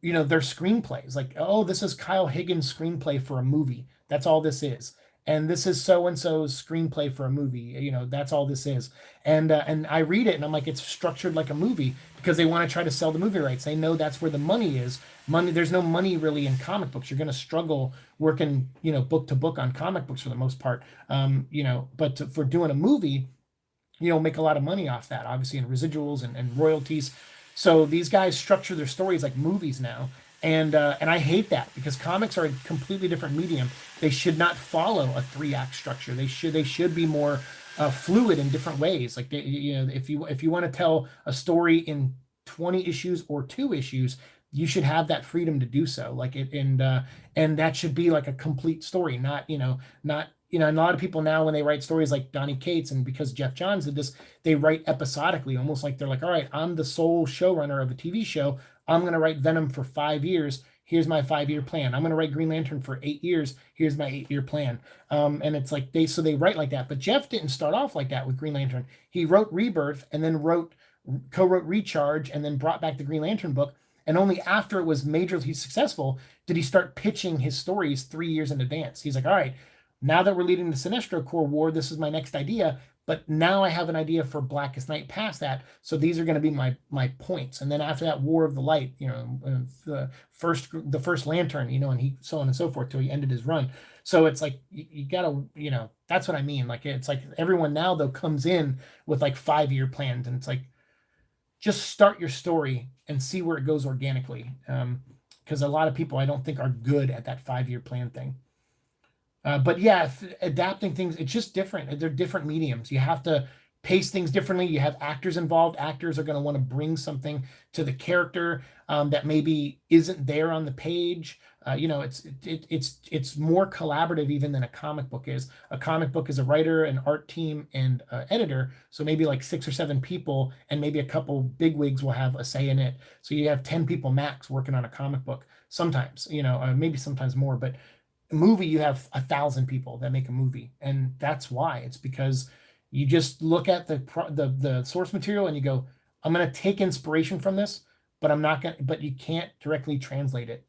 their screenplays. Like, oh, this is Kyle Higgins' screenplay for a movie. That's all this is. And this is so-and-so's screenplay for a movie. That's all this is. And I read it and I'm like, it's structured like a movie because they want to try to sell the movie rights. They know that's where the money is. There's no money really in comic books. You're going to struggle working, book to book on comic books for the most part. But for doing a movie, make a lot of money off that, obviously, in residuals and royalties. So these guys structure their stories like movies now, and I hate that because comics are a completely different medium. They should not follow a three act structure. They should be more fluid in different ways. Like if you want to tell a story in 20 issues or 2 issues, you should have that freedom to do so. Like it and that should be like a complete story, not. And a lot of people now when they write stories like Donny Cates, and because Jeff Johns did this, they write episodically, almost like they're like, all right, I'm the sole showrunner of a TV show. I'm going to write Venom for 5 years. Here's my 5 year plan. I'm going to write Green Lantern for 8 years. Here's my 8 year plan. And it's like they write like that. But Jeff didn't start off like that with Green Lantern. He wrote Rebirth and then co-wrote Recharge and then brought back the Green Lantern book. And only after it was majorly successful did he start pitching his stories 3 years in advance. He's like, all right, now that we're leading the Sinestro Corps War, this is my next idea. But now I have an idea for Blackest Night past that. So these are going to be my points. And then after that, War of the Light, the first Lantern, and he so on and so forth till he ended his run. So it's like you gotta, that's what I mean. Like it's like everyone now though comes in with like 5 year plans, and it's like just start your story and see where it goes organically. Because a lot of people I don't think are good at that 5 year plan thing. But yeah, adapting things, it's just different. They're different mediums. You have to pace things differently. You have actors involved. Actors are going to want to bring something to the character that maybe isn't there on the page. It's more collaborative even than a comic book is. A comic book is a writer, an art team, and editor. So maybe like 6 or 7 people, and maybe a couple bigwigs will have a say in it. So you have 10 people max working on a comic book. Sometimes, maybe sometimes more, but a movie you have 1,000 people that make a movie, and that's why. It's because you just look at the source material and you go, I'm going to take inspiration from this, but I'm not going to, but you can't directly translate it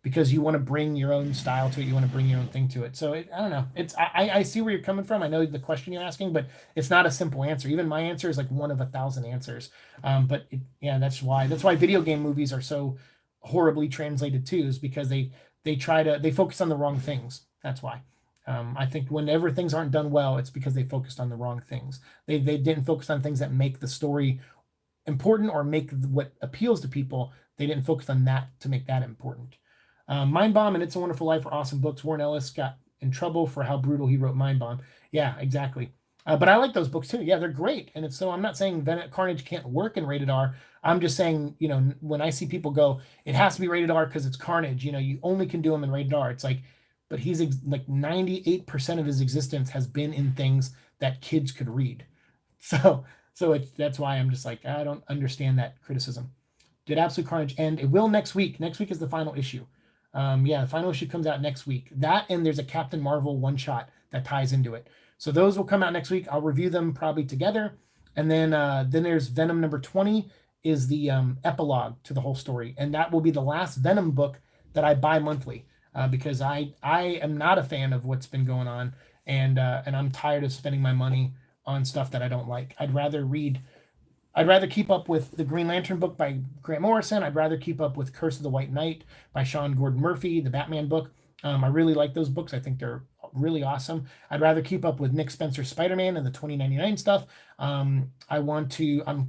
because you want to bring your own style to it. You want to bring your own thing to it. So I don't know. I see where you're coming from. I know the question you're asking, but it's not a simple answer. Even my answer is like one of 1,000 answers. That's why video game movies are so horribly translated too, is because they focus on the wrong things. That's why. I think whenever things aren't done well, it's because they focused on the wrong things. They didn't focus on things that make the story important or make what appeals to people. They didn't focus on that to make that important. Mind Bomb and It's a Wonderful Life are awesome books. Warren Ellis got in trouble for how brutal he wrote Mind Bomb. Yeah, exactly. But I like those books too. Yeah, they're great. And so I'm not saying Carnage can't work in rated R. I'm just saying, when I see people go, it has to be rated R because it's Carnage, you only can do them in rated R. It's like, but he's like 98% of his existence has been in things that kids could read. So that's why I'm just like, I don't understand that criticism. Did Absolute Carnage end? It will next week. Next week is the final issue. The final issue comes out next week. That, and there's a Captain Marvel one-shot that ties into it. So those will come out next week. I'll review them probably together. And then there's Venom number 20 is the epilogue to the whole story. And that will be the last Venom book that I buy monthly because I am not a fan of what's been going on. And I'm tired of spending my money on stuff that I don't like. I'd rather keep up with the Green Lantern book by Grant Morrison. I'd rather keep up with Curse of the White Knight by Sean Gordon Murphy, the Batman book. I really like those books. I think they're really awesome. I'd rather keep up with Nick Spencer's Spider-Man and the 2099 stuff. I'm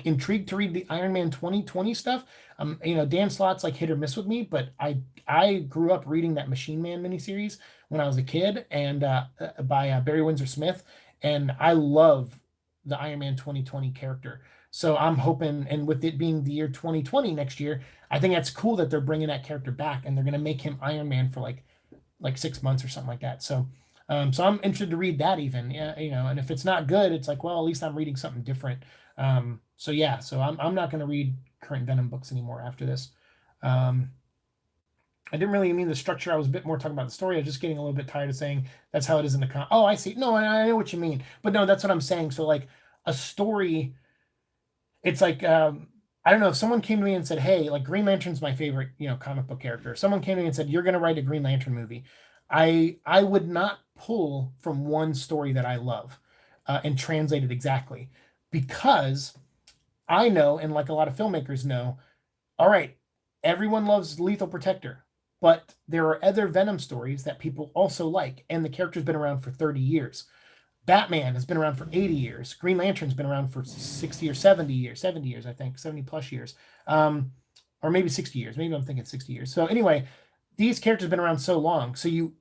intrigued to read the Iron Man 2020 stuff. Dan Slott's like hit or miss with me, but I grew up reading that Machine Man miniseries when I was a kid, and by Barry Windsor Smith, and I love the Iron Man 2020 character. So I'm hoping, and with it being the year 2020 next year, I think that's cool that they're bringing that character back, and they're going to make him Iron Man for like 6 months or something like that. So I'm interested to read that even, and if it's not good, it's like, well, at least I'm reading something different. So I'm not going to read current Venom books anymore after this. I didn't really mean the structure. I was a bit more talking about the story. I was just getting a little bit tired of saying that's how it is in the Oh, I see. No, I know what you mean, but no, that's what I'm saying. So like a story, it's like, I don't know, if someone came to me and said, hey, like Green Lantern's my favorite, comic book character. If someone came to me and said, you're going to write a Green Lantern movie, I would not pull from one story that I love and translate it exactly, because I know, and like a lot of filmmakers know, all right, everyone loves Lethal Protector, but there are other Venom stories that people also like, and the character's been around for 30 years. Batman has been around for 80 years. Green Lantern's been around for 60 or 70 years, 70 years, I think, 70 plus years. Or maybe 60 years. Maybe I'm thinking 60 years. So anyway, these characters have been around so long. So you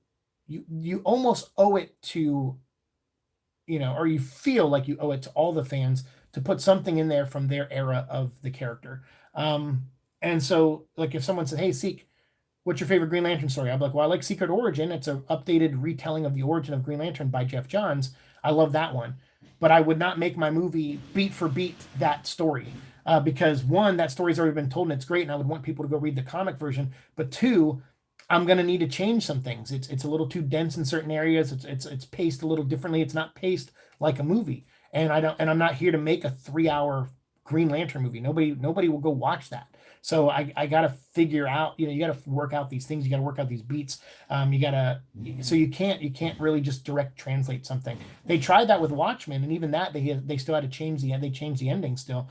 almost owe it to, or you feel like you owe it to all the fans to put something in there from their era of the character. And so, like, if someone said, "Hey, Seek, what's your favorite Green Lantern story?" I'd be like, "Well, I like Secret Origin. It's an updated retelling of the origin of Green Lantern by Jeff Johns. I love that one." But I would not make my movie beat for beat that story, because one, that story's already been told and it's great, and I would want people to go read the comic version. But two, I'm going to need to change some things. It's a little too dense in certain areas. It's paced a little differently. It's not paced like a movie. And I'm not here to make a 3-hour Green Lantern movie. Nobody will go watch that. So I got to figure out, you got to work out these things. You got to work out these beats. So you can't really just direct translate something. They tried that with Watchmen, and even that they still had to change they changed the ending still.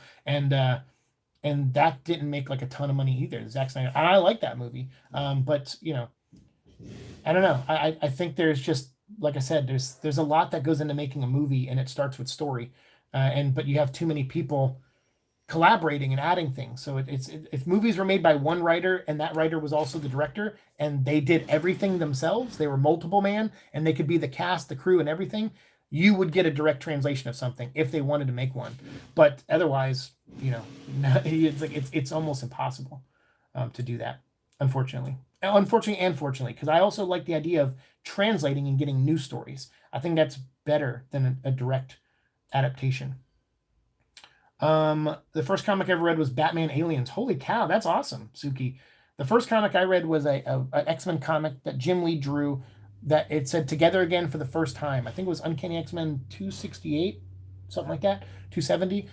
And that didn't make like a ton of money either. Zack Snyder, and I like that movie. But I don't know. I think there's just, like I said, there's a lot that goes into making a movie, and it starts with story. But you have too many people collaborating and adding things. So if movies were made by one writer and that writer was also the director and they did everything themselves, they were multiple man and they could be the cast, the crew, and everything, you would get a direct translation of something if they wanted to make one. But otherwise, it's like it's almost impossible to do that, unfortunately, because I also like the idea of translating and getting new stories. I think that's better than a direct adaptation. The first comic I ever read was Batman Aliens. Holy cow, that's awesome, Suki. The first comic I read was a X-Men comic that Jim Lee drew, that it said "Together Again" for the first time. I think it was Uncanny X-Men 268, something like that, 270.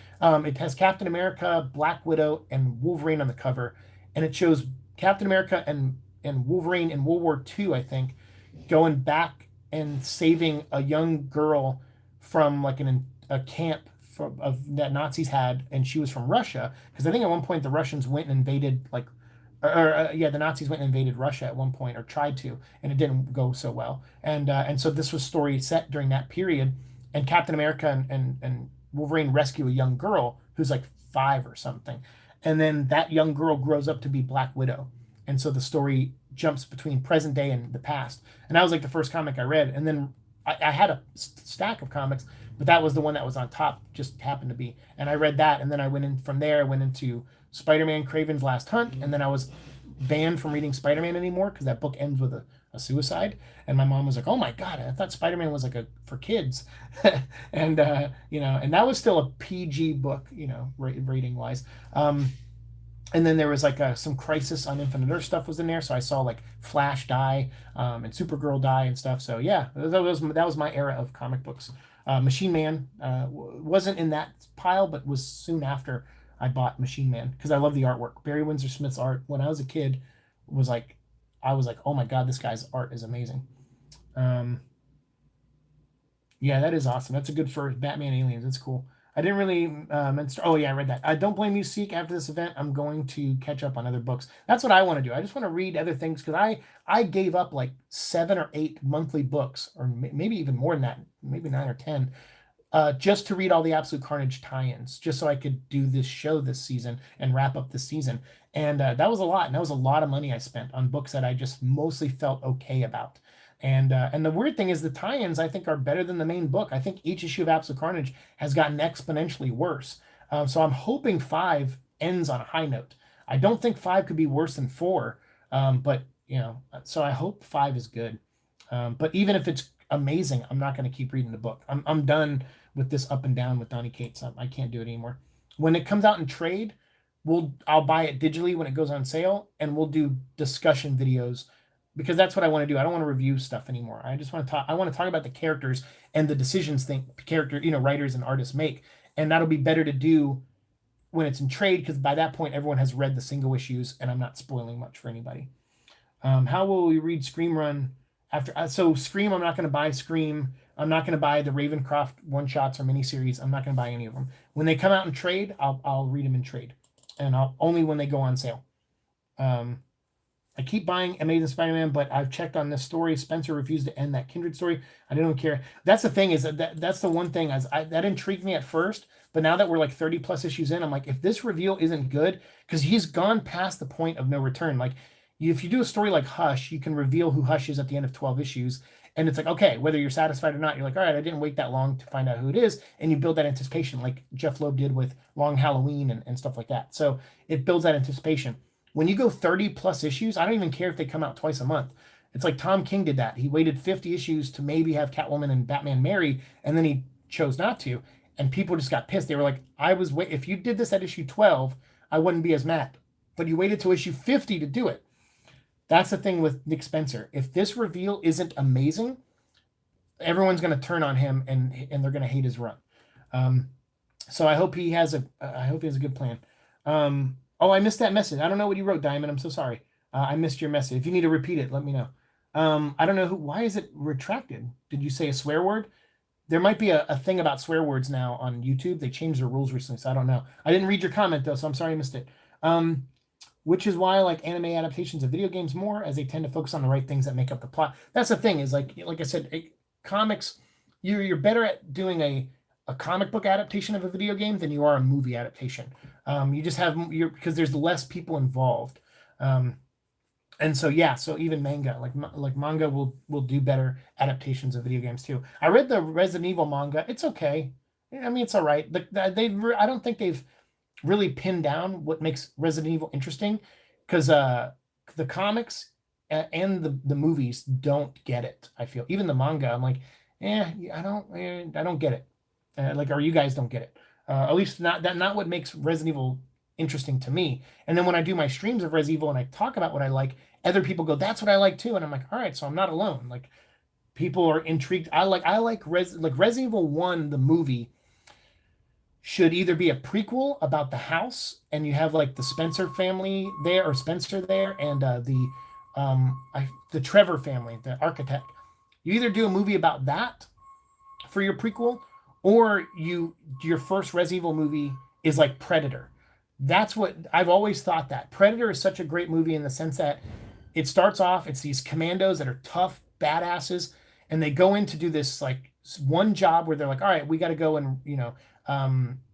It has Captain America, Black Widow, and Wolverine on the cover, and it shows Captain America and Wolverine in World War II, I think, going back and saving a young girl from like a camp that Nazis had, and she was from Russia, because I think at one point the Russians went and invaded, the Nazis went and invaded Russia at one point, or tried to, and it didn't go so well. And so this was story set during that period, and Captain America and Wolverine rescue a young girl who's like 5 or something, and then that young girl grows up to be Black Widow, and so the story jumps between present day and the past. And that was like the first comic I read, and then I had a stack of comics, but that was the one that was on top, just happened to be. And I read that, and then I went in from there. I went into Spider-Man: Kraven's Last Hunt, and then I was banned from reading Spider-Man anymore because that book ends with a suicide. And my mom was like, "Oh my god, I thought Spider-Man was like for kids," and and that was still a PG book, rating wise. And then there was like some Crisis on Infinite Earth stuff was in there, so I saw like Flash die, and Supergirl die and stuff. So yeah, that was my era of comic books. Machine Man wasn't in that pile, but was soon after I bought Machine Man, because I love the artwork. Barry Windsor Smith's art when I was a kid I was like, oh my god, this guy's art is amazing. Yeah, that is awesome. That's a good first Batman Aliens. That's cool. I didn't really oh yeah, I read that. I don't blame you, Seek. After this event, I'm going to catch up on other books. That's what I want to do. I just want to read other things, because I gave up like 7 or 8 monthly books, or maybe even more than that, maybe 9 or 10, just to read all the Absolute Carnage tie-ins, just so I could do this show this season and wrap up this season. And that was a lot, and that was a lot of money I spent on books that I just mostly felt okay about. And the weird thing is, the tie-ins I think are better than the main book. I think each issue of Absolute Carnage has gotten exponentially worse. So I'm hoping 5 ends on a high note. I don't think 5 could be worse than 4, but so I hope 5 is good. But even if it's amazing, I'm not going to keep reading the book. I'm done with this up and down with Donny Cates. I can't do it anymore. When it comes out in trade, I'll buy it digitally when it goes on sale, and we'll do discussion videos, because that's what I want to do. I don't want to review stuff anymore. I just want to talk. I want to talk about the characters and the decisions writers and artists make, and that'll be better to do when it's in trade, because by that point everyone has read the single issues, and I'm not spoiling much for anybody. How will we read Scream Run after? So Scream, I'm not going to buy Scream. I'm not going to buy the Ravencroft one-shots or miniseries. I'm not going to buy any of them. When they come out in trade, I'll read them in trade, and I'll only when they go on sale. I keep buying Amazing Spider-Man, but I've checked on this story. Spencer refused to end that Kindred story. I didn't care. That's the thing, is that's the one thing that intrigued me at first, but now that we're like 30 plus issues in, I'm like, if this reveal isn't good, because he's gone past the point of no return. Like, if you do a story like Hush, you can reveal who Hush is at the end of 12 issues. And it's like, okay, whether you're satisfied or not, you're like, all right, I didn't wait that long to find out who it is. And you build that anticipation, like Jeff Loeb did with Long Halloween and stuff like that. So it builds that anticipation. When you go 30 plus issues, I don't even care if they come out twice a month. It's like Tom King did that. He waited 50 issues to maybe have Catwoman and Batman marry, and then he chose not to. And people just got pissed. They were like, if you did this at issue 12, I wouldn't be as mad. But you waited till issue 50 to do it. That's the thing with Nick Spencer. If this reveal isn't amazing, everyone's going to turn on him and they're going to hate his run. So I hope he has a good plan. Oh, I missed that message. I don't know what you wrote, Diamond. I'm so sorry. I missed your message. If you need to repeat it, let me know. I don't know why is it retracted? Did you say a swear word? There might be a thing about swear words now on YouTube. They changed their rules recently, so I don't know. I didn't read your comment though, so I'm sorry I missed it. Which is why I like anime adaptations of video games more, as they tend to focus on the right things that make up the plot. That's the thing, is like I said, comics, you're better at doing a comic book adaptation of a video game than you are a movie adaptation. You just have because there's less people involved. And so yeah, so even manga, like manga will do better adaptations of video games too. I read the Resident Evil manga. It's okay. I mean, it's all right. I don't think they've really pinned down what makes Resident Evil interesting, because the comics and the movies don't get it. I feel even the manga, I'm like, I don't get it. Or you guys don't get it. At least not what makes Resident Evil interesting to me. And then when I do my streams of Resident Evil and I talk about what I like, other people go, that's what I like too. And I'm like, all right, so I'm not alone. Like, people are intrigued. I like Resident Evil 1, the movie, should either be a prequel about the house, and you have like the Spencer family there, or Spencer there, and the Trevor family, the architect. You either do a movie about that for your prequel, or your first Resident Evil movie is like Predator. That's what I've always thought. That Predator is such a great movie in the sense that it starts off, it's these commandos that are tough badasses, and they go in to do this like one job where they're like, all right, we got to go and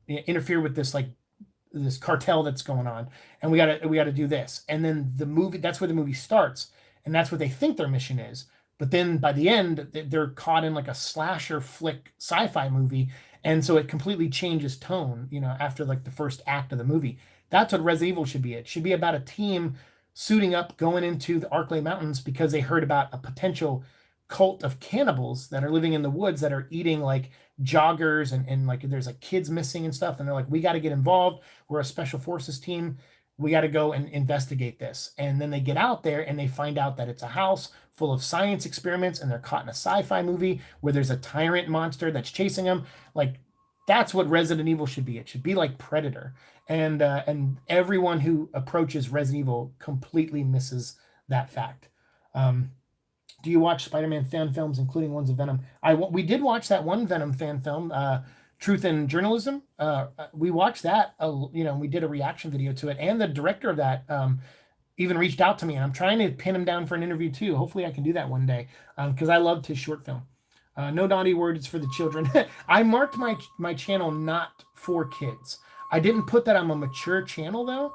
interfere with this this cartel that's going on, and we got to do this. And then the movie, that's where the movie starts, and that's what they think their mission is. But then by the end, they're caught in like a slasher flick sci-fi movie, and so it completely changes tone, after like the first act of the movie. That's what Resident Evil should be. It should be about a team suiting up, going into the Arklay Mountains because they heard about a potential cult of cannibals that are living in the woods that are eating like joggers, and like there's like kids missing and stuff, and they're like, we got to get involved. We're a special forces team. We got to go and investigate this. And then they get out there and they find out that it's a house full of science experiments, and they're caught in a sci-fi movie where there's a tyrant monster that's chasing them. Like, that's what Resident Evil should be. It should be like Predator. And everyone who approaches Resident Evil completely misses that fact. Do you watch Spider-Man fan films, including ones of Venom? We did watch that one Venom fan film, Truth in Journalism. We watched that, we did a reaction video to it, and the director of that even reached out to me, and I'm trying to pin him down for an interview too. Hopefully I can do that one day, because I loved his short film. No naughty words for the children. I marked my channel not for kids. I didn't put that I'm a mature channel though,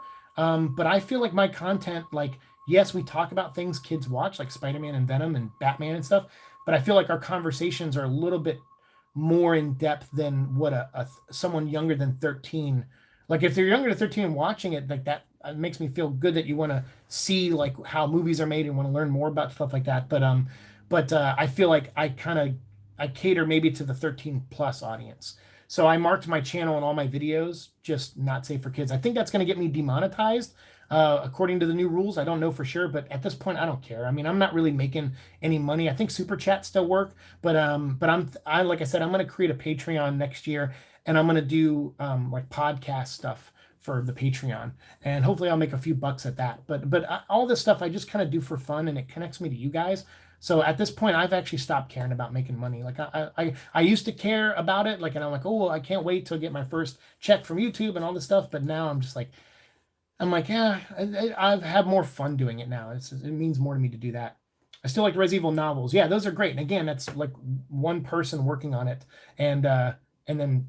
but I feel like my content, yes, we talk about things kids watch, like Spider-Man and Venom and Batman and stuff, but I feel like our conversations are a little bit more in depth than what someone younger than 13. Like, if they're younger than 13 and watching it, like that, it makes me feel good that you want to see like how movies are made and want to learn more about stuff like that. But I feel like I cater maybe to the 13 plus audience. So I marked my channel and all my videos just not safe for kids. I think that's going to get me demonetized. According to the new rules, I don't know for sure, but at this point, I don't care. I mean, I'm not really making any money. I think super chats still work, but like I said, I'm going to create a Patreon next year, and I'm going to do like podcast stuff for the Patreon, and hopefully I'll make a few bucks at that. But all this stuff I just kind of do for fun, and it connects me to you guys. So at this point, I've actually stopped caring about making money. Like I used to care about it, and I'm like, oh, I can't wait till I get my first check from YouTube and all this stuff. But now I'm just like, I'm like, yeah, I have more fun doing it now. It means more to me to do that. I still like Resident Evil novels. Yeah, those are great. And again, that's like one person working on it, and and then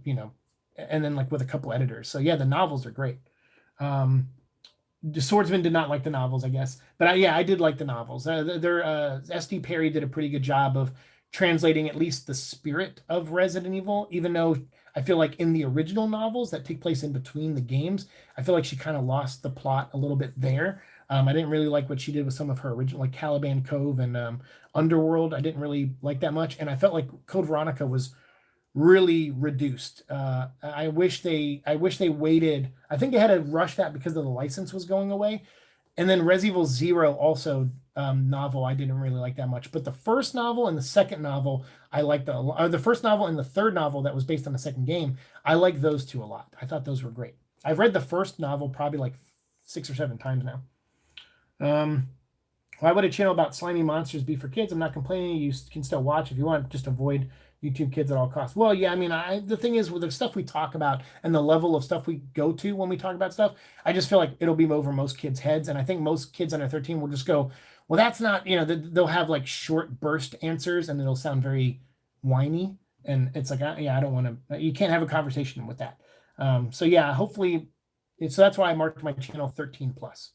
and then like with a couple editors. So yeah, the novels are great. Um, the Swordsman did not like the novels, I guess, but yeah, I did like the novels. SD Perry did a pretty good job of translating at least the spirit of Resident Evil, even though I feel like in the original novels that take place in between the games, I feel like she kind of lost the plot a little bit there. I didn't really like what she did with some of her original, like Caliban Cove and Underworld. I didn't really like that much, and I felt like Code Veronica was really reduced. I wish they waited. I think they had to rush that because of the license was going away. And then Resident Evil Zero also novel I didn't really like that much. But the first novel and the second novel I liked the first novel and the third novel that was based on the second game. I like those two a lot. I thought those were great. I've read the first novel probably like 6 or 7 times now. Why would a channel about slimy monsters be for kids? I'm not complaining. You can still watch if you want. Just avoid YouTube Kids at all costs. Well, yeah, I mean, the thing is with the stuff we talk about and the level of stuff we go to when we talk about stuff, I just feel like it'll be over most kids' heads, and I think most kids under 13 will just go, "Well, that's not," they'll have like short burst answers, and it'll sound very whiny, and it's like, yeah, I don't want to. You can't have a conversation with that. So yeah, hopefully, so that's why I marked my channel 13 plus.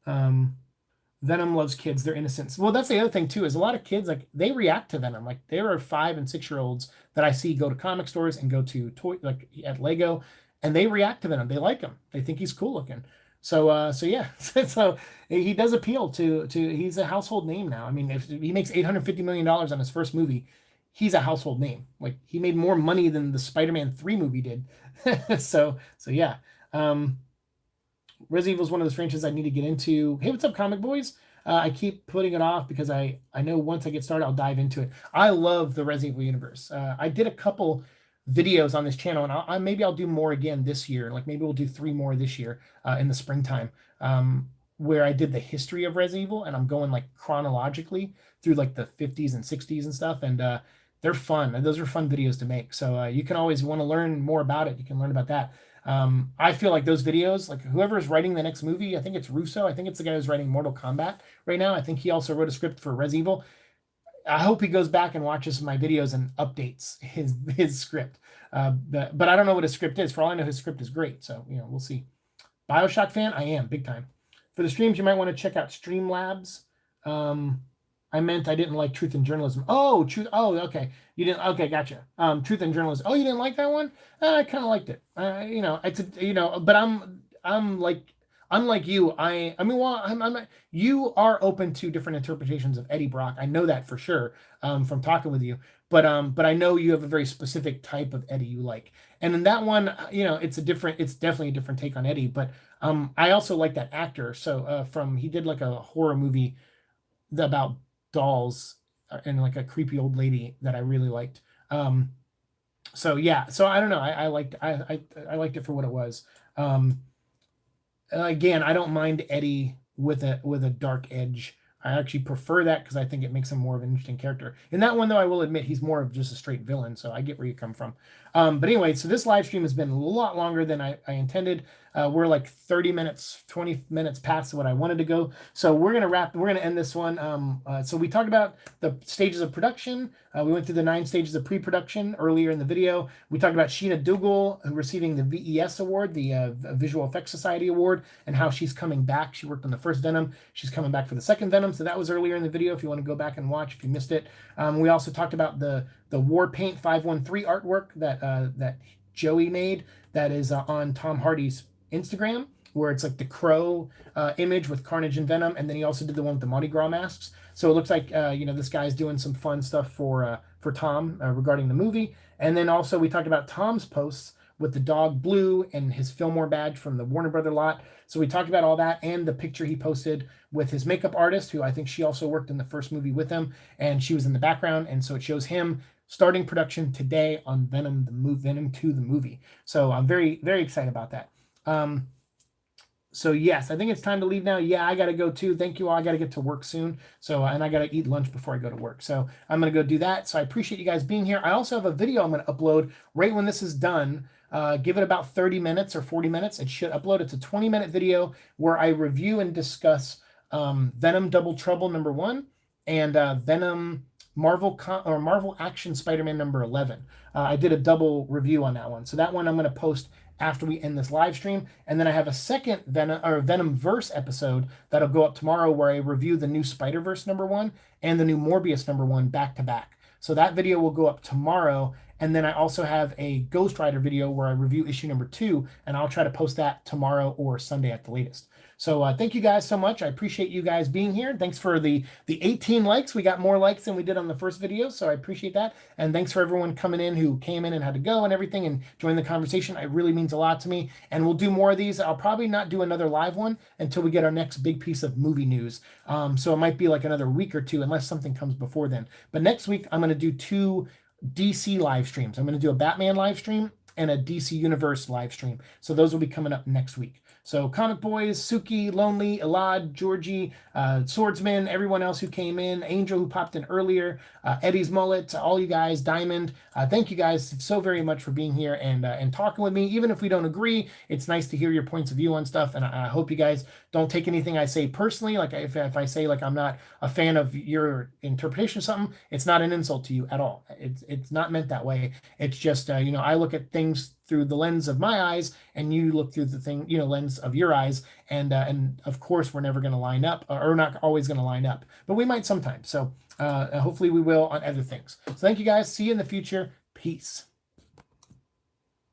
Venom loves kids. They're innocent. Well, that's the other thing too, is a lot of kids, like, they react to Venom. Like, there are 5 and 6 year olds that I see go to comic stores and go to toy, like at Lego, and they react to Venom. They like him. They think he's cool looking. So yeah. So he does appeal to he's a household name now. I mean, if he makes $850 million on his first movie, he's a household name. Like, he made more money than the Spider-Man 3 movie did. So yeah. Resident Evil is one of those franchises I need to get into. Hey, what's up, Comic Boys? I keep putting it off because I know once I get started, I'll dive into it. I love the Resident Evil universe. I did a couple videos on this channel, and maybe I'll do more again this year. Like, maybe we'll do 3 more this year in the springtime, where I did the history of Resident Evil, and I'm going like chronologically through like the 50s and 60s and stuff, and they're fun. And those are fun videos to make. So you can always want to learn more about it. You can learn about that. I feel like those videos, like whoever is writing the next movie, I think it's Russo. I think it's the guy who's writing Mortal Kombat right now. I think he also wrote a script for Resident Evil. I hope he goes back and watches my videos and updates his script. But I don't know what his script is. For all I know, his script is great. So, we'll see. BioShock fan? I am, big time. For the streams, you might want to check out Streamlabs. I meant I didn't like Truth and Journalism. Oh, Truth. Oh, okay. You didn't. Okay, gotcha. Truth and Journalism. Oh, you didn't like that one? I kind of liked it. But I'm like, unlike you. I mean, well, I'm not, you are open to different interpretations of Eddie Brock. I know that for sure from talking with you. But I know you have a very specific type of Eddie you like. And in that one, it's definitely a different take on Eddie. But I also like that actor. So he did like a horror movie about dolls and like a creepy old lady that I really liked. So yeah, so I don't know. I liked it for what it was. Again, I don't mind Eddie with a dark edge. I actually prefer that because I think it makes him more of an interesting character. In that one, though, I will admit he's more of just a straight villain. So I get where you come from. But anyway, so this live stream has been a lot longer than I intended. We're like 30 minutes, 20 minutes past what I wanted to go. So we're going to end this one. So we talked about the stages of production. We went through the 9 stages of pre-production earlier in the video. We talked about Sheena Dougal receiving the VES award, the Visual Effects Society award, and how she's coming back. She worked on the first Venom. She's coming back for the second Venom. So that was earlier in the video if you want to go back and watch if you missed it. We also talked about the War Paint 513 artwork that Joey made that is on Tom Hardy's Instagram, where it's like the Crow image with Carnage and Venom, and then he also did the one with the Mardi Gras masks. So it looks like this guy's doing some fun stuff for Tom regarding the movie. And then also we talked about Tom's posts with the dog Blue and his Fillmore badge from the Warner Brother lot. So we talked about all that and the picture he posted with his makeup artist, who I think she also worked in the first movie with him, and she was in the background, and so it shows him starting production today on Venom 2, the movie. So I'm very, very excited about that. So yes, I think it's time to leave now. Yeah, I got to go too. Thank you all. I got to get to work soon. So, and I got to eat lunch before I go to work. So I'm going to go do that. So I appreciate you guys being here. I also have a video I'm going to upload right when this is done. Give it about 30 minutes or 40 minutes. It should upload. It's a 20-minute video where I review and discuss Venom Double Trouble #1 and Venom Marvel Action Spider-Man #11. I did a double review on that one. So that one I'm going to post after we end this live stream. And then I have a second Venomverse episode that'll go up tomorrow where I review the new Spider-Verse #1 and the new Morbius #1 back to back. So that video will go up tomorrow. And then I also have a Ghost Rider video where I review issue #2, and I'll try to post that tomorrow or Sunday at the latest. So thank you guys so much. I appreciate you guys being here. Thanks for the 18 likes. We got more likes than we did on the first video, so I appreciate that. And thanks for everyone coming in who came in and had to go and everything and joined the conversation. It really means a lot to me. And we'll do more of these. I'll probably not do another live one until we get our next big piece of movie news. So it might be like another week or two unless something comes before then. But next week, I'm going to do 2 DC live streams. I'm going to do a Batman live stream and a DC Universe live stream. So those will be coming up next week. So Comic Boys, Suki, Lonely, Elad, Georgie, Swordsman, everyone else who came in, Angel who popped in earlier, Eddie's Mullet, all you guys, Diamond. Thank you guys so very much for being here and talking with me. Even if we don't agree, it's nice to hear your points of view on stuff. And I hope you guys don't take anything I say personally. Like if I say like I'm not a fan of your interpretation of something, it's not an insult to you at all. It's not meant that way. It's just, I look at things through the lens of my eyes, and you look through the lens of your eyes, and of course we're never going to line up, or not always going to line up, but we might sometimes. So hopefully we will on other things. So thank you guys. See you in the future. Peace.